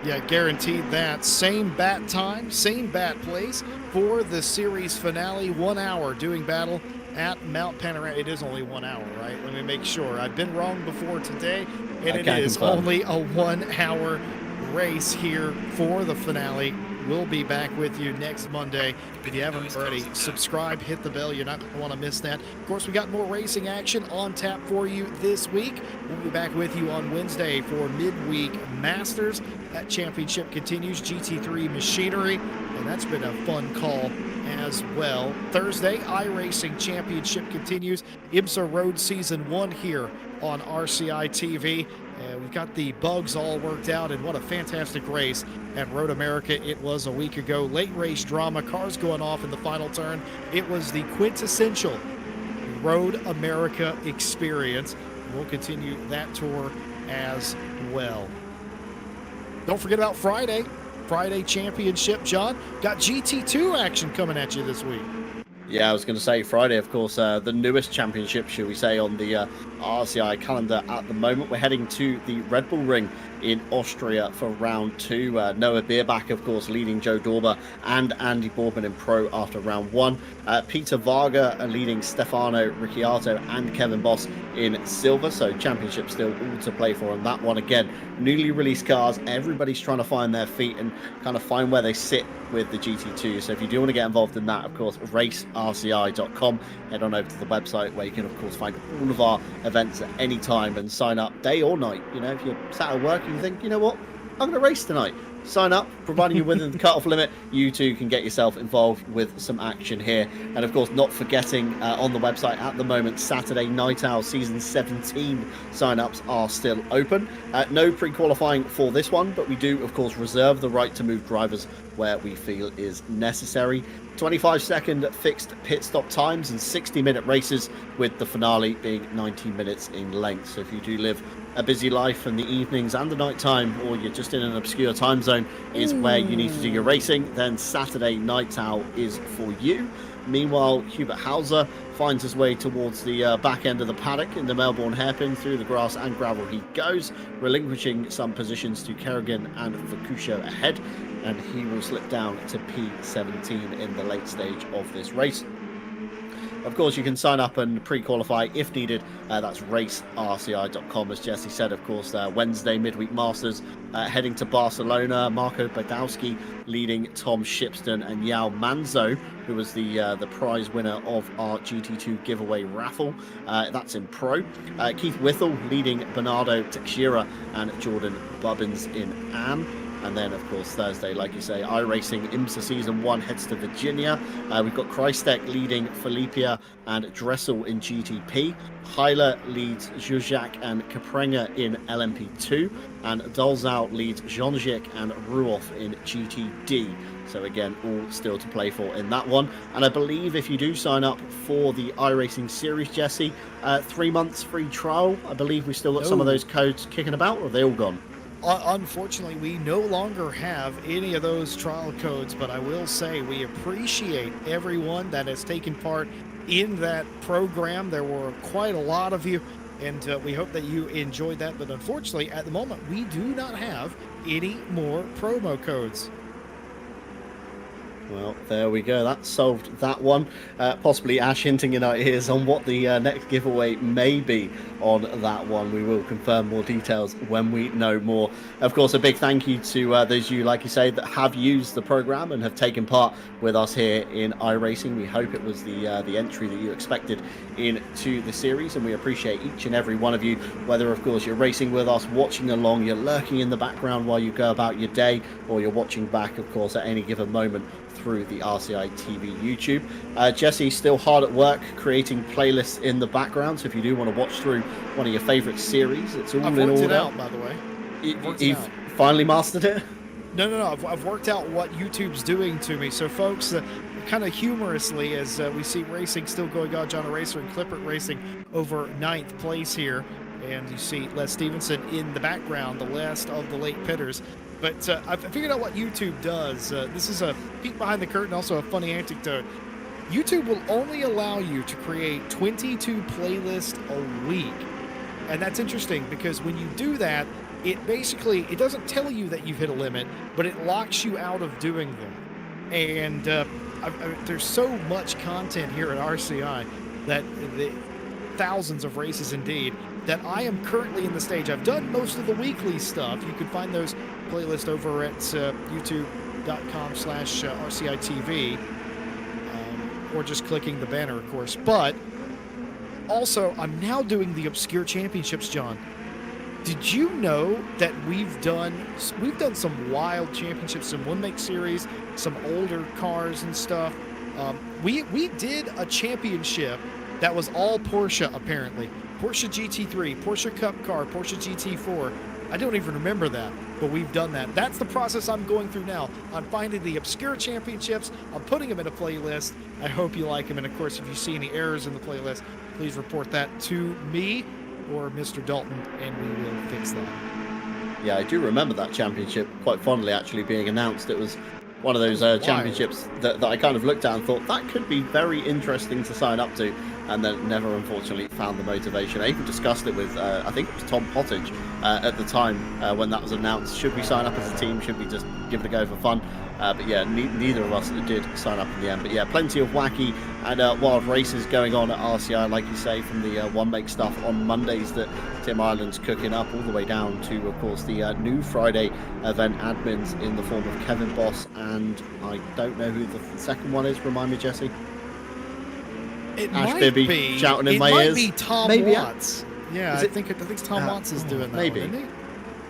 Yeah, guaranteed that. Same bat time, same bat place for the series finale. 1 hour doing battle at Mount Panorama. It is only 1 hour, right? Let me make sure. I've been wrong before today, and it is only a 1 hour race here for the finale. We'll be back with you next Monday. If you haven't already, subscribe, hit the bell. You're not going to want to miss that. Of course, we got more racing action on tap for you this week. We'll be back with you on Wednesday for midweek Masters. That championship continues, GT3 Machinery, and that's been a fun call as well. Thursday, iRacing Championship continues. IMSA Road Season 1 here on RCI TV. We've got the bugs all worked out, and what a fantastic race at Road America it was a week ago. Late race drama, cars going off in the final turn. It was the quintessential Road America experience. We'll continue that tour as well. Don't forget about Friday Championship, John. Got GT2 action coming at you this week. Yeah, I was going to say Friday, of course, the newest championship, shall we say, on the RCI calendar at the moment. We're heading to the Red Bull Ring in Austria for round 2. Noah Bierbach, of course, leading Joe Dorber and Andy Boardman in pro after round 1. Peter Varga leading Stefano Ricciardo and Kevin Boss in silver. So championship still all to play for on that one. Again, newly released cars. Everybody's trying to find their feet and kind of find where they sit with the GT2. So if you do want to get involved in that, of course, racerci.com. Head on over to the website where you can, of course, find all of our events at any time and sign up day or night. You know, if you're sat at work and you think, you know what, I'm going to race tonight. Sign up, providing you're within the cut-off limit. You too can get yourself involved with some action here. And of course, not forgetting on the website at the moment, Saturday Night Owl Season 17 sign-ups are still open. No pre-qualifying for this one, but we do, of course, reserve the right to move drivers where we feel is necessary. 25-second fixed pit stop times and 60-minute races, with the finale being 90 minutes in length. So if you do live a busy life in the evenings and the night time, or you're just in an obscure time zone is where you need to do your racing, then Saturday Night Owl is for you. Meanwhile, Hubert Hauser finds his way towards the back end of the paddock in the Melbourne hairpin. Through the grass and gravel he goes, relinquishing some positions to Kerrigan and Vacuccio ahead, and he will slip down to P17 in the late stage of this race. Of course, you can sign up and pre-qualify if needed. That's racerci.com, as Jesse said. Of course, Wednesday midweek Masters heading to Barcelona. Marco Badowski leading Tom Shipston and Yao Manzo, who was the prize winner of our GT2 giveaway raffle. That's in pro. Keith Whittle leading Bernardo Teixeira and Jordan Bubbins in AM. And then, of course, Thursday, like you say, iRacing IMSA Season 1 heads to Virginia. We've got Christek leading Filipia and Dressel in GTP. Heiler leads Zuzak and Caprenga in LMP2. And Dolzau leads Jean-Jacques and Ruoff in GTD. So again, all still to play for in that one. And I believe if you do sign up for the iRacing series, Jesse, 3 months free trial. I believe we've still got some of those codes kicking about, or are they all gone? Unfortunately, we no longer have any of those trial codes, but I will say we appreciate everyone that has taken part in that program. There were quite a lot of you, and we hope that you enjoyed that. But unfortunately, at the moment, we do not have any more promo codes. Well, there we go. That solved that one. Possibly Ash hinting in our ears on what the next giveaway may be on that one. We will confirm more details when we know more. Of course, a big thank you to those of you, like you say, that have used the program and have taken part with us here in iRacing. We hope it was the entry that you expected into the series, and we appreciate each and every one of you, whether, of course, you're racing with us, watching along, you're lurking in the background while you go about your day, or you're watching back, of course, at any given moment through the RCI TV YouTube. Jesse's still hard at work creating playlists in the background, so if you do want to watch through one of your favorite series, it's all I've in worked order. it out, by the way. You've finally mastered it? No. I've worked out what YouTube's doing to me. So, folks, kind of humorously, as we see racing still going on, John Racer and Clippert Racing over 9th place here, and you see Les Stevenson in the background, the last of the late pitters. But I've figured out what YouTube does. This is a peek behind the curtain, also a funny anecdote. YouTube will only allow you to create 22 playlists a week. And that's interesting because when you do that, it doesn't tell you that you've hit a limit, but it locks you out of doing them. And there's so much content here at RCI that thousands of races indeed, that I am currently in the stage. I've done most of the weekly stuff. You can find those playlists over at youtube.com/RCITV, or just clicking the banner, of course. But also, I'm now doing the Obscure Championships, John. Did you know that we've done some wild championships, some one-make series, some older cars and stuff? We did a championship that was all Porsche, apparently. Porsche GT3, Porsche Cup Car, Porsche GT4. I don't even remember that, but we've done that. That's the process I'm going through now. I'm finding the Obscure Championships. I'm putting them in a playlist. I hope you like them. And of course, if you see any errors in the playlist, please report that to me or Mr. Dalton, and we will fix that. Yeah, I do remember that championship quite fondly actually being announced. It was one of those championships that I kind of looked at and thought that could be very interesting to sign up to, and then never unfortunately found the motivation. I even discussed it with, I think it was Tom Pottage at the time when that was announced. Should we sign up as a team? Should we just give it a go for fun? But yeah, neither of us did sign up in the end. But yeah, plenty of wacky and wild races going on at RCI, like you say, from the one-make stuff on Mondays that Tim Ireland's cooking up, all the way down to, of course, the new Friday event admins in the form of Kevin Boss, and I don't know who the second one is. Remind me, Jesse. Ash Bibby shouting in my ears. It might be Tom Watts. Yeah, I think Tom Watts is doing that. Maybe. One, isn't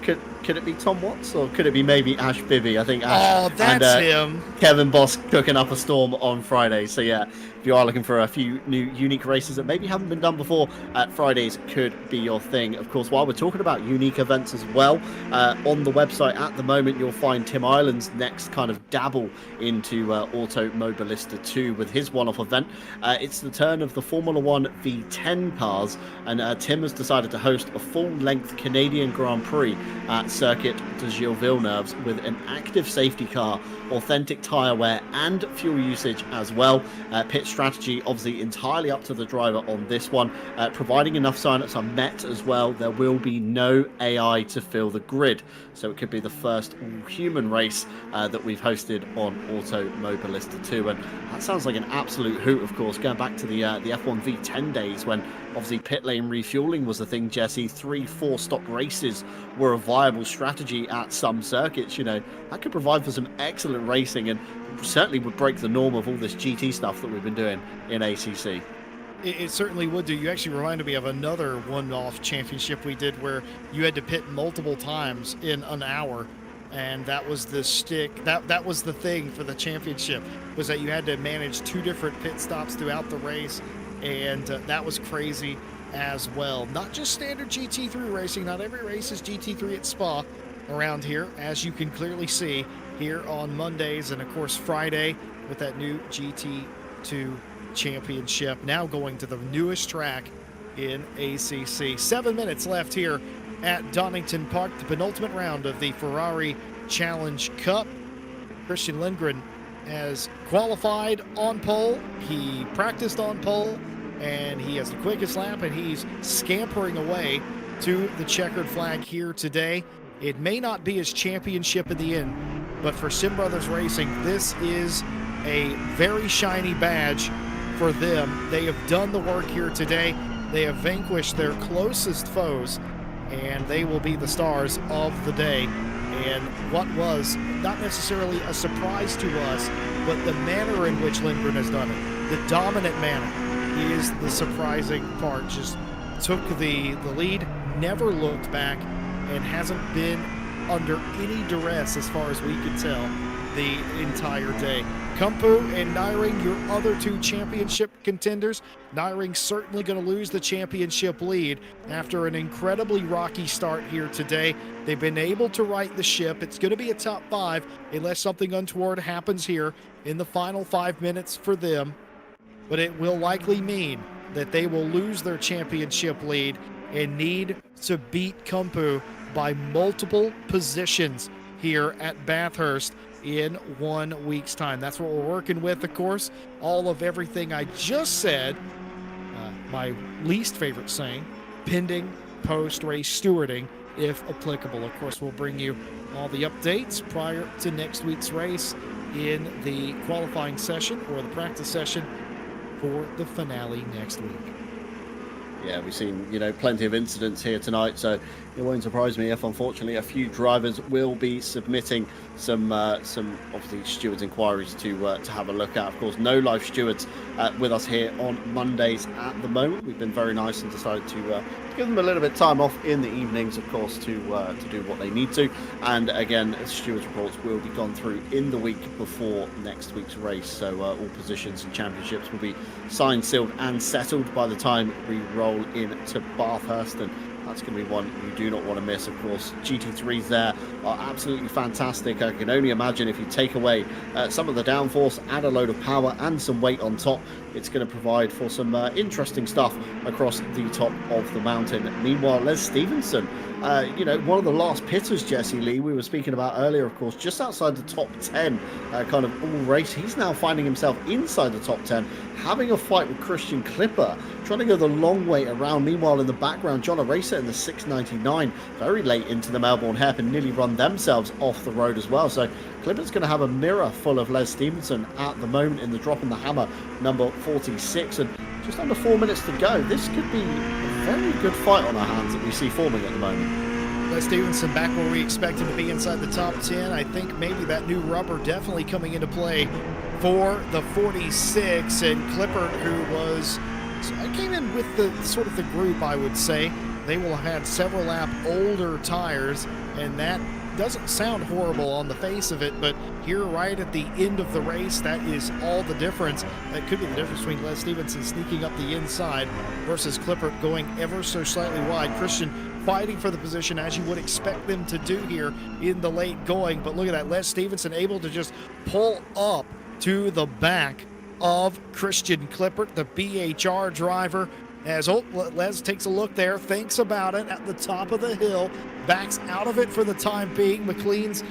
he? Could it be Tom Watts, or could it be maybe Ash Bibby? I think Ash that's him. Kevin Boss cooking up a storm on Friday. So yeah, if you are looking for a few new unique races that maybe haven't been done before, Fridays could be your thing. Of course, while we're talking about unique events as well, on the website at the moment you'll find Tim Ireland's next kind of dabble into Automobilista 2 with his one-off event. It's the turn of the Formula 1 V10 cars, and Tim has decided to host a full-length Canadian Grand Prix at Circuit de Gilles Villeneuve with an active safety car, authentic tyre wear and fuel usage as well. Pit strategy obviously entirely up to the driver on this one. Providing enough signups are met as well, there will be no AI to fill the grid, so it could be the first human race that we've hosted on Automobilista 2, and that sounds like an absolute hoot. Of course, going back to the F1 V10 days when obviously pit lane refueling was a thing, Jesse. 3-4 stop races were a viable strategy at some circuits. You know, that could provide for some excellent racing, and certainly would break the norm of all this GT stuff that we've been doing in ACC. It certainly would do. You actually reminded me of another one-off championship we did where you had to pit multiple times in an hour, and that was the stick. That was the thing for the championship, was that you had to manage 2 different pit stops throughout the race, and that was crazy as well. Not just standard GT3 racing. Not every race is GT3 at Spa around here, as you can clearly see here on Mondays, and of course Friday with that new GT2 championship, now going to the newest track in ACC. 7 minutes left here at Donington Park, the penultimate round of the Ferrari Challenge Cup. Christian Lindgren has qualified on pole. He practiced on pole, and he has the quickest lap, and he's scampering away to the checkered flag here today. It may not be his championship in the end, but for Sim Brothers Racing, this is a very shiny badge for them. They have done the work here today. They have vanquished their closest foes, and they will be the stars of the day. And what was not necessarily a surprise to us, but the manner in which Lindgren has done it, the dominant manner, is the surprising part. Just took the lead, never looked back, and hasn't been under any duress as far as we can tell the entire day. Kumpu and Nyring, your other 2 championship contenders. Nyring certainly going to lose the championship lead after an incredibly rocky start here today. They've been able to right the ship. It's going to be a top 5 unless something untoward happens here in the final 5 minutes for them. But it will likely mean that they will lose their championship lead and need to beat Kumpu by multiple positions here at Bathurst in 1 week's time. That's what we're working with, of course. All of everything I just said, my least favorite saying, pending post-race stewarding, if applicable. Of course, we'll bring you all the updates prior to next week's race in the qualifying session or the practice session for the finale next week. Yeah, we've seen, plenty of incidents here tonight, so it won't surprise me if, unfortunately, a few drivers will be submitting some obviously stewards inquiries to have a look at. Of course, no live stewards with us here on Mondays at the moment. We've been very nice and decided to give them a little bit of time off in the evenings, of course, to do what they need to. And again, stewards reports will be gone through in the week before next week's race, so all positions and championships will be signed, sealed, and settled by the time we roll into Bathurst, and that's going to be one you do not want to miss. Of course, GT3s there are absolutely fantastic. I can only imagine if you take away some of the downforce, add a load of power and some weight on top, it's going to provide for some interesting stuff across the top of the mountain. Meanwhile, Les Stevenson, one of the last pitters, Jesse Lee, we were speaking about earlier, of course, just outside the top 10 kind of all race. He's now finding himself inside the top 10, having a fight with Christian Clipper, trying to go the long way around. Meanwhile, in the background, John Aracer in the 699, very late into the Melbourne hairpin, nearly run themselves off the road as well. So Clipper's going to have a mirror full of Les Stevenson at the moment in the drop in the hammer, number 46, and just under 4 minutes to go. This could be a very good fight on our hands that we see forming at the moment. Les Stevenson back where we expect him to be, inside the top 10. I think maybe that new rubber definitely coming into play for the 46, and Clipper, I came in with the sort of the group, I would say. They will have had several lap older tires, and that doesn't sound horrible on the face of it, but here right at the end of the race, that is all the difference. That could be the difference between Les Stevenson sneaking up the inside versus Clipper going ever so slightly wide. Christian fighting for the position as you would expect them to do here in the late going, but look at that, Les Stevenson able to just pull up to the back of Christian Clipper, the BHR driver. As Les takes a look there, thinks about it at the top of the hill, backs out of it for the time being. McLean's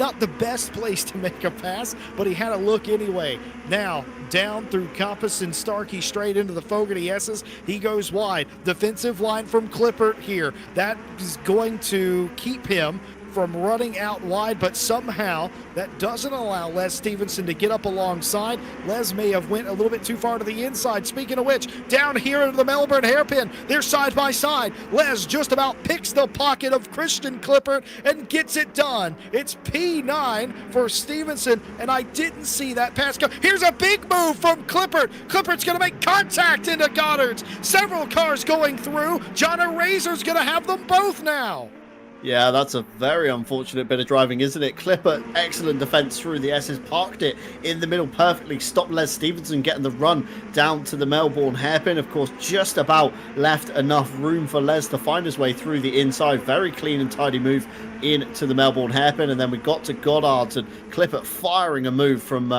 not the best place to make a pass, but he had a look anyway. Now, down through Compass and Starkey, straight into the Fogarty S's. He goes wide. Defensive line from Clippert here. That is going to keep him from running out wide, but somehow that doesn't allow Les Stevenson to get up alongside. Les may have went a little bit too far to the inside. Speaking of which, down here into the Melbourne hairpin, they're side by side. Les just about picks the pocket of Christian Clippert and gets it done. It's P9 for Stevenson, and I didn't see that pass go. Here's a big move from Clippert. Clippert's going to make contact into Goddard's. Several cars going through. John Aracer's going to have them both now. Yeah, that's a very unfortunate bit of driving, isn't it? Clipper, excellent defense through the S's, parked it in the middle perfectly, stopped Les Stevenson getting the run down to the Melbourne hairpin. Of course, just about left enough room for Les to find his way through the inside. Very clean and tidy move into the Melbourne hairpin, and then we got to Goddard's, and Clipper firing a move from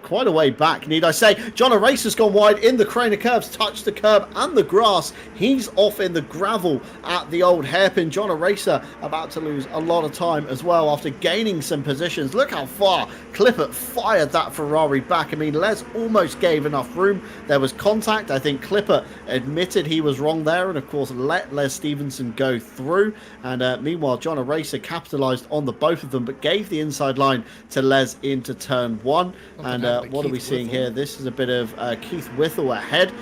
quite a way back, need I say. John Aracer's gone wide in the crane of curves, touched the curb and the grass. He's off in the gravel at the old hairpin. John Aracer about to lose a lot of time as well after gaining some positions. Look how far Clippert fired that Ferrari back. I mean, Les almost gave enough room. There was contact. I think Clippert admitted he was wrong there, and of course let Les Stevenson go through. And meanwhile, John Aracer capitalized on the both of them, but gave the inside line to Les into turn one. And what are we seeing here? This is a bit of Keith Whittle ahead,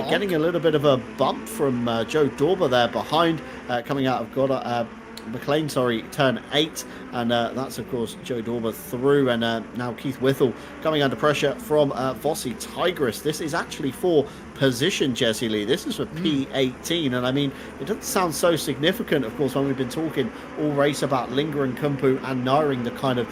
getting a little bit of a bump from Joe Dorber there behind, coming out of McLean, turn 8, and that's of course Joe Dorber through, and now Keith Whittle coming under pressure from Vossi Tigris. This is actually for position, Jesse Lee. This is for P18, and I mean, it doesn't sound so significant, of course, when we've been talking all race about Lindgren, Kumpu and Nyring, the kind of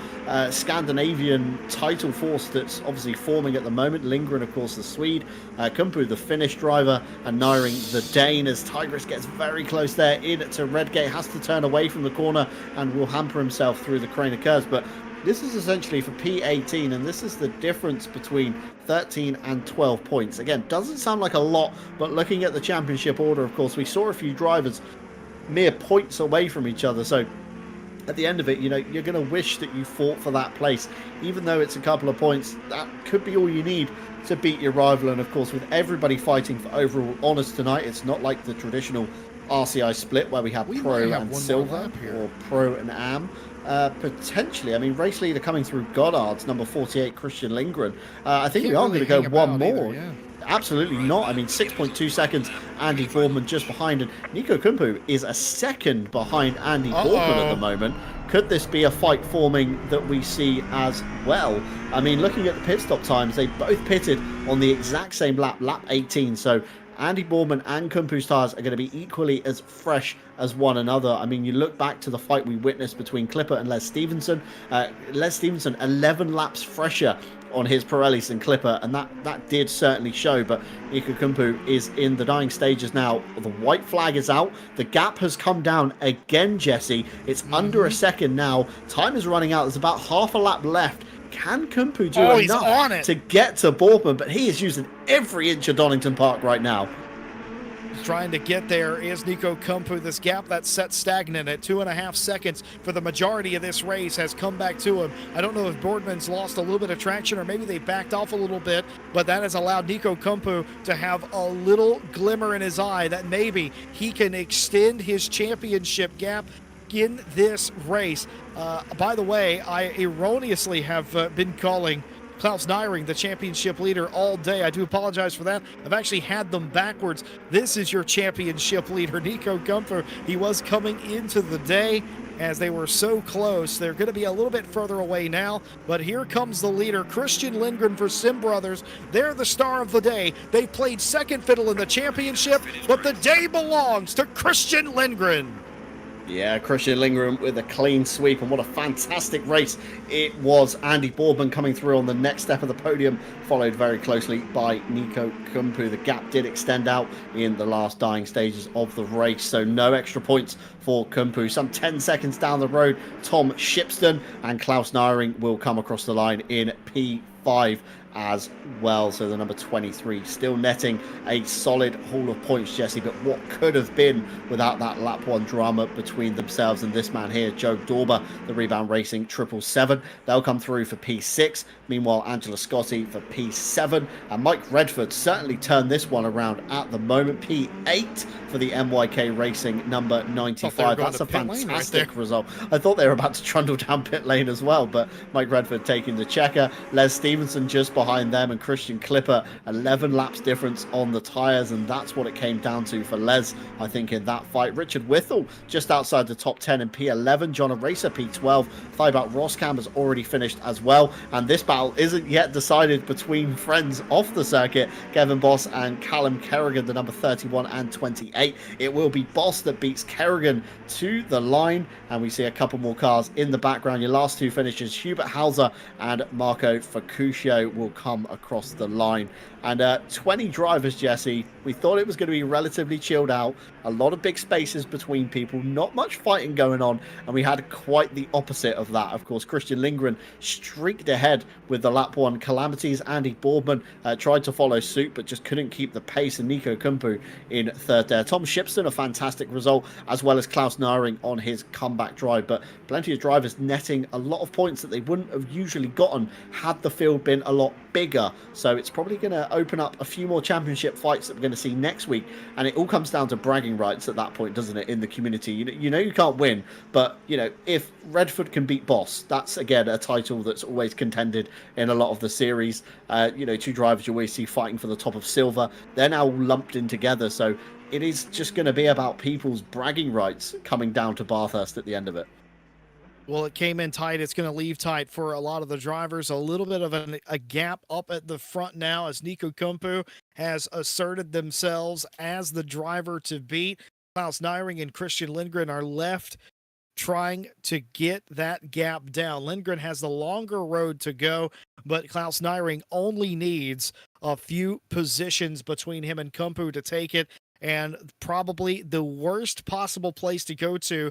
Scandinavian title force that's obviously forming at the moment. Lindgren, of course, the Swede, Kumpu, the Finnish driver, and Nyring, the Dane, as Tigris gets very close there into Redgate, has to turn away from the corner and will hamper himself through the crane of curves. But this is essentially for P18, and this is the difference between 13 and 12 points. Again, doesn't sound like a lot, but looking at the championship order, of course, we saw a few drivers mere points away from each other. So at the end of it, you're going to wish that you fought for that place. Even though it's a couple of points, that could be all you need to beat your rival. And of course, with everybody fighting for overall honours tonight, it's not like the traditional RCI split where we have Pro and Silver or Pro and Am. Potentially, I mean, race leader coming through Goddard's, number 48, Christian Lindgren. I think we are going to go one more. Absolutely not. I mean, 6.2 seconds, Andy Boardman just behind, and Nico Kumpu is a second behind Andy Boardman at the Uh-oh. moment. Could this be a fight forming that we see as well? I mean, looking at the pit stop times, they both pitted on the exact same lap, lap 18. So Andy Boardman and Kumpu's tyres are going to be equally as fresh as one another. I mean, you look back to the fight we witnessed between Clipper and Les Stevenson. Les Stevenson, 11 laps fresher on his Pirellis and Clipper, and that did certainly show. But Nico Kumpu is in the dying stages now. The white flag is out. The gap has come down again, Jesse. It's under a second now. Time is running out. There's about half a lap left. Can Kumpu do enough to get to Boardman? But he is using every inch of Donington Park right now. Trying to get there is Nico Kumpu. This gap that's set stagnant at 2.5 seconds for the majority of this race has come back to him. I don't know if Boardman's lost a little bit of traction or maybe they backed off a little bit, but that has allowed Nico Kumpu to have a little glimmer in his eye that maybe he can extend his championship gap in this race. By the way, I erroneously have been calling Klaus Nyring the championship leader all day. I do apologize for that. I've actually had them backwards. This is your championship leader, Nico Kumpu. He was coming into the day as they were so close. They're going to be a little bit further away now, but here comes the leader, Christian Lindgren for Sim Brothers. They're the star of the day. They played second fiddle in the championship, but the day belongs to Christian Lindgren. Yeah, Christian Lindgren with a clean sweep, and what a fantastic race it was. Andy Boardman coming through on the next step of the podium, followed very closely by Nico Kumpu. The gap did extend out in the last dying stages of the race, so no extra points for Kumpu. Some 10 seconds down the road, Tom Shipston and Klaus Nyring will come across the line in P5 as well. So the number 23 still netting a solid haul of points, Jesse, but what could have been without that lap one drama between themselves and this man here, Joe Dorber, the Rebound Racing 777. They'll come through for P6. Meanwhile, Angela Scotti for P7, and Mike Redford certainly turned this one around at the moment. P8 for the MYK Racing number 95. That's a fantastic result. I thought they were about to trundle down pit lane as well, but Mike Redford taking the checker. Les Stevenson just behind them, and Christian Clipper 11 laps difference on the tyres, and that's what it came down to for Les, I think, in that fight. Richard Withall just outside the top 10 in P11. John Aracer P12. Thibaut Roskam has already finished as well, and this battle isn't yet decided between friends off the circuit, Kevin Boss and Callum Kerrigan, the number 31 and 28. It will be Boss that beats Kerrigan to the line, and we see a couple more cars in the background. Your last two finishers, Hubert Hauser and Marco Facuscio, will come across the line. And 20 drivers, Jesse. We thought it was going to be relatively chilled out. A lot of big spaces between people. Not much fighting going on. And we had quite the opposite of that. Of course, Christian Lindgren streaked ahead with the lap one calamities. Andy Boardman tried to follow suit, but just couldn't keep the pace. And Nico Kumpu in third there. Tom Shipston, a fantastic result, as well as Klaus Nyring on his comeback drive. But plenty of drivers netting a lot of points that they wouldn't have usually gotten had the field been a lot bigger. So it's probably going to open up a few more championship fights that we're going to see next week, and it all comes down to bragging rights at that point, doesn't it, in the community? You know you can't win, but if Redford can beat Boss, that's again a title that's always contended in a lot of the series. Two drivers you always see fighting for the top of silver. They're now lumped in together, so it is just going to be about people's bragging rights coming down to Bathurst at the end of it. Well, it came in tight. It's going to leave tight for a lot of the drivers. A little bit of a gap up at the front now as Nico Kumpu has asserted themselves as the driver to beat. Klaus Nyring and Christian Lindgren are left trying to get that gap down. Lindgren has the longer road to go, but Klaus Nyring only needs a few positions between him and Kumpu to take it, and probably the worst possible place to go to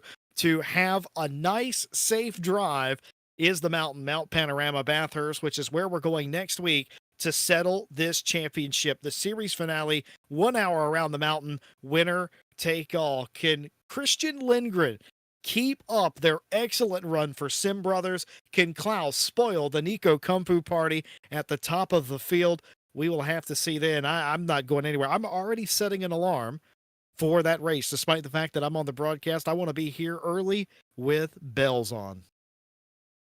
have a nice, safe drive is the Mount Panorama Bathurst, which is where we're going next week to settle this championship. The series finale, 1 hour around the mountain, winner take all. Can Christian Lindgren keep up their excellent run for Sim Brothers? Can Klaus spoil the Nico Kumpu party at the top of the field? We will have to see then. I'm not going anywhere. I'm already setting an alarm for that race, despite the fact that I'm on the broadcast. I want to be here early with bells on.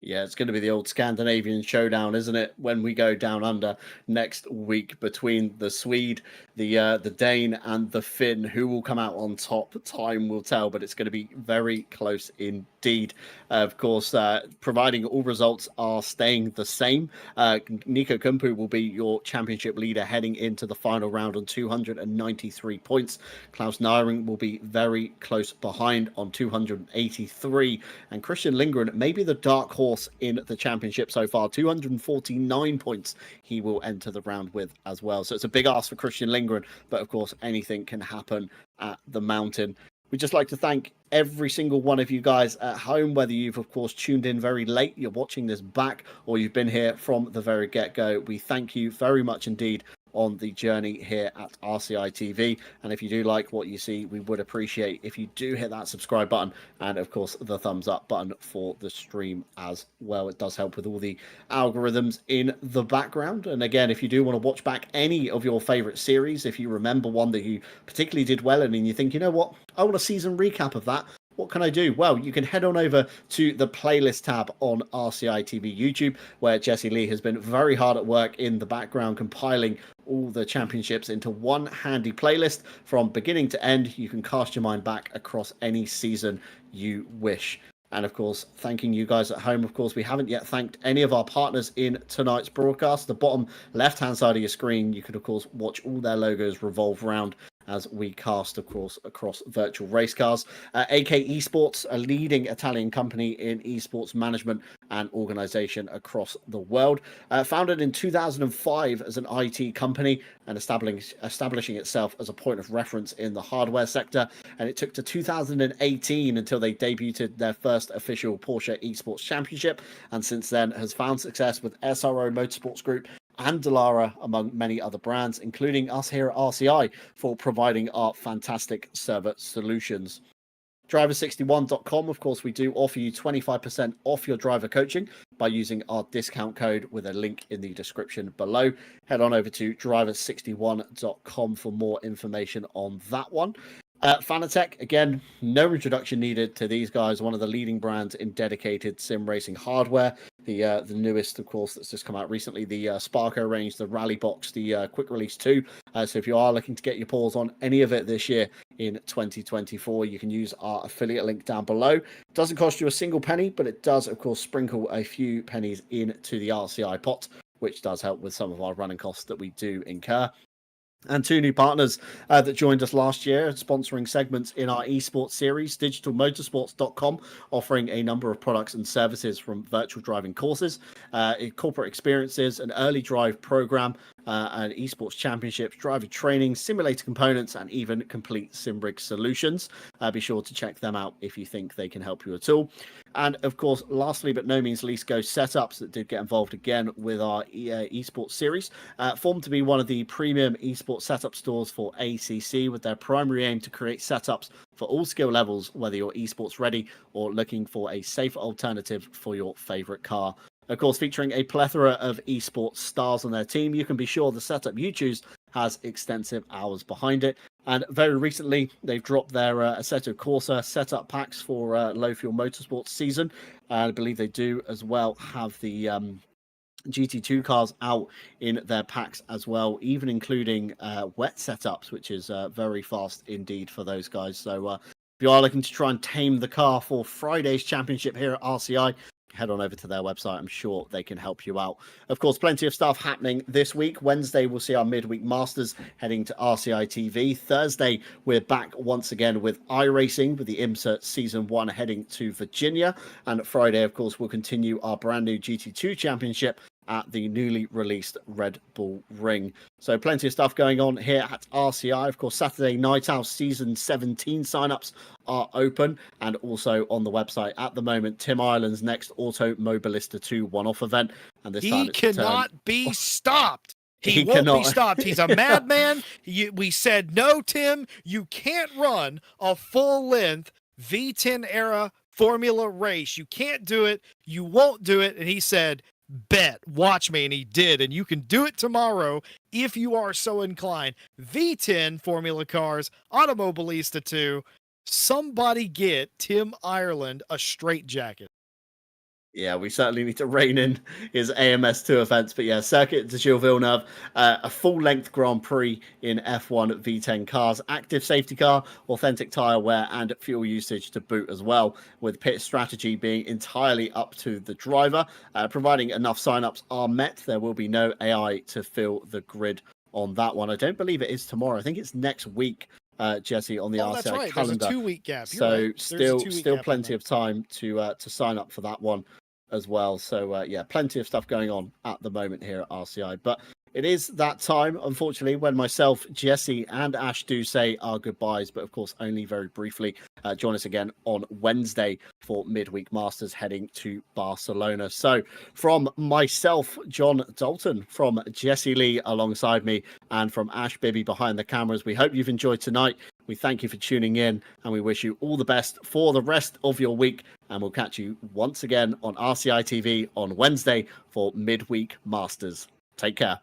Yeah, it's going to be the old Scandinavian showdown, isn't it? When we go down under next week between the Swede, the Dane, and the Finn, who will come out on top? Time will tell, but it's going to be very close indeed. Of course, providing all results are staying the same. Nico Kumpu will be your championship leader heading into the final round on 293 points. Klaus Naring will be very close behind on 283, and Christian Lindgren may be the dark horse in the championship so far. 249 points he will enter the round with as well. So it's a big ask for Christian Lindgren, but of course anything can happen at the mountain. We'd just like to thank every single one of you guys at home, whether you've of course tuned in very late, you're watching this back, or you've been here from the very get-go. We thank you very much indeed on the journey here at RCI TV. And if you do like what you see, we would appreciate if you do hit that subscribe button and of course the thumbs up button for the stream as well. It does help with all the algorithms in the background. And again, if you do want to watch back any of your favorite series, if you remember one that you particularly did well in and you think, you know what, I want a season recap of that, what can I do? Well, you can head on over to the playlist tab on RCI TV YouTube, where Jesse Lee has been very hard at work in the background compiling all the championships into one handy playlist from beginning to end. You can cast your mind back across any season you wish. And of course, thanking you guys at home. Of course, we haven't yet thanked any of our partners in tonight's broadcast. The bottom left-hand side of your screen, you could of course watch all their logos revolve around as we cast, of course, across virtual race cars. AK Esports, a leading Italian company in esports management and organization across the world. Founded in 2005 as an IT company and establishing itself as a point of reference in the hardware sector. And it took to 2018 until they debuted their first official Porsche Esports Championship. And since then has found success with SRO Motorsports Group and Dallara, among many other brands, including us here at RCI, for providing our fantastic server solutions. Driver61.com, of course, we do offer you 25% off your driver coaching by using our discount code with a link in the description below. Head on over to driver61.com for more information on that one. Fanatec, again, no introduction needed to these guys, one of the leading brands in dedicated sim racing hardware. The newest, of course, that's just come out recently, the Sparko range, the Rally Box, the Quick Release 2. So if you are looking to get your paws on any of it this year in 2024, you can use our affiliate link down below. It doesn't cost you a single penny, but it does, of course, sprinkle a few pennies into the RCI pot, which does help with some of our running costs that we do incur. And two new partners that joined us last year, sponsoring segments in our esports series, digitalmotorsports.com, offering a number of products and services from virtual driving courses, corporate experiences, an early drive program, and esports championships, driver training, simulator components, and even complete SimRig solutions. Be sure to check them out if you think they can help you at all. And of course, lastly but no means least, goes Setups, that did get involved again with our esports series, formed to be one of the premium esports setup stores for ACC, with their primary aim to create setups for all skill levels, whether you're esports ready or looking for a safer alternative for your favorite car. Of course, featuring a plethora of esports stars on their team, you can be sure the setup you choose has extensive hours behind it. And very recently, they've dropped their Assetto Corsa setup packs for low fuel motorsports season. I believe they do as well have the GT2 cars out in their packs as well, even including wet setups, which is very fast indeed for those guys. So if you are looking to try and tame the car for Friday's championship here at RCI, head on over to their website. I'm sure they can help you out. Of course, plenty of stuff happening this week. Wednesday, we'll see our midweek Masters heading to RCI TV. Thursday, we're back once again with iRacing, with the IMSA Season 1 heading to Virginia. And Friday, of course, we'll continue our brand new GT2 Championship at the newly released Red Bull Ring. So plenty of stuff going on here at RCI. Of course, Saturday Night Out Season 17 signups are open, and also on the website at the moment, Tim Ireland's next Automobilista 2 one-off event. And this time He cannot be stopped. He won't cannot be stopped. He's a madman. We said, no, Tim, you can't run a full-length V10 era Formula race. You can't do it. You won't do it. And he said, bet, watch me. And he did. And you can do it tomorrow if you are so inclined. V10 Formula cars, Automobilista 2. Somebody get Tim Ireland a straitjacket. Yeah, we certainly need to rein in his AMS2 events. But yeah, Circuit de Gilles Villeneuve, a full-length Grand Prix in F1 V10 cars, active safety car, authentic tyre wear, and fuel usage to boot as well, with pit strategy being entirely up to the driver. Providing enough sign-ups are met, there will be no AI to fill the grid on that one. I don't believe it is tomorrow. I think it's next week, Jesse, on the Oh, that's RCI right. calendar. There's a 2-week gap. You're So right. There's a 2-week still gap on plenty that. of time to sign up for that one as well. So yeah, plenty of stuff going on at the moment here at RCI. But it is that time, unfortunately, when myself, Jesse, and Ash do say our goodbyes, but of course only very briefly. Join us again on Wednesday for Midweek Masters heading to Barcelona. So from myself, John Dalton, from Jesse Lee alongside me, and from Ash Bibby behind the cameras, we hope you've enjoyed tonight. We thank you for tuning in, and we wish you all the best for the rest of your week. And we'll catch you once again on RCI TV on Wednesday for Midweek Masters. Take care.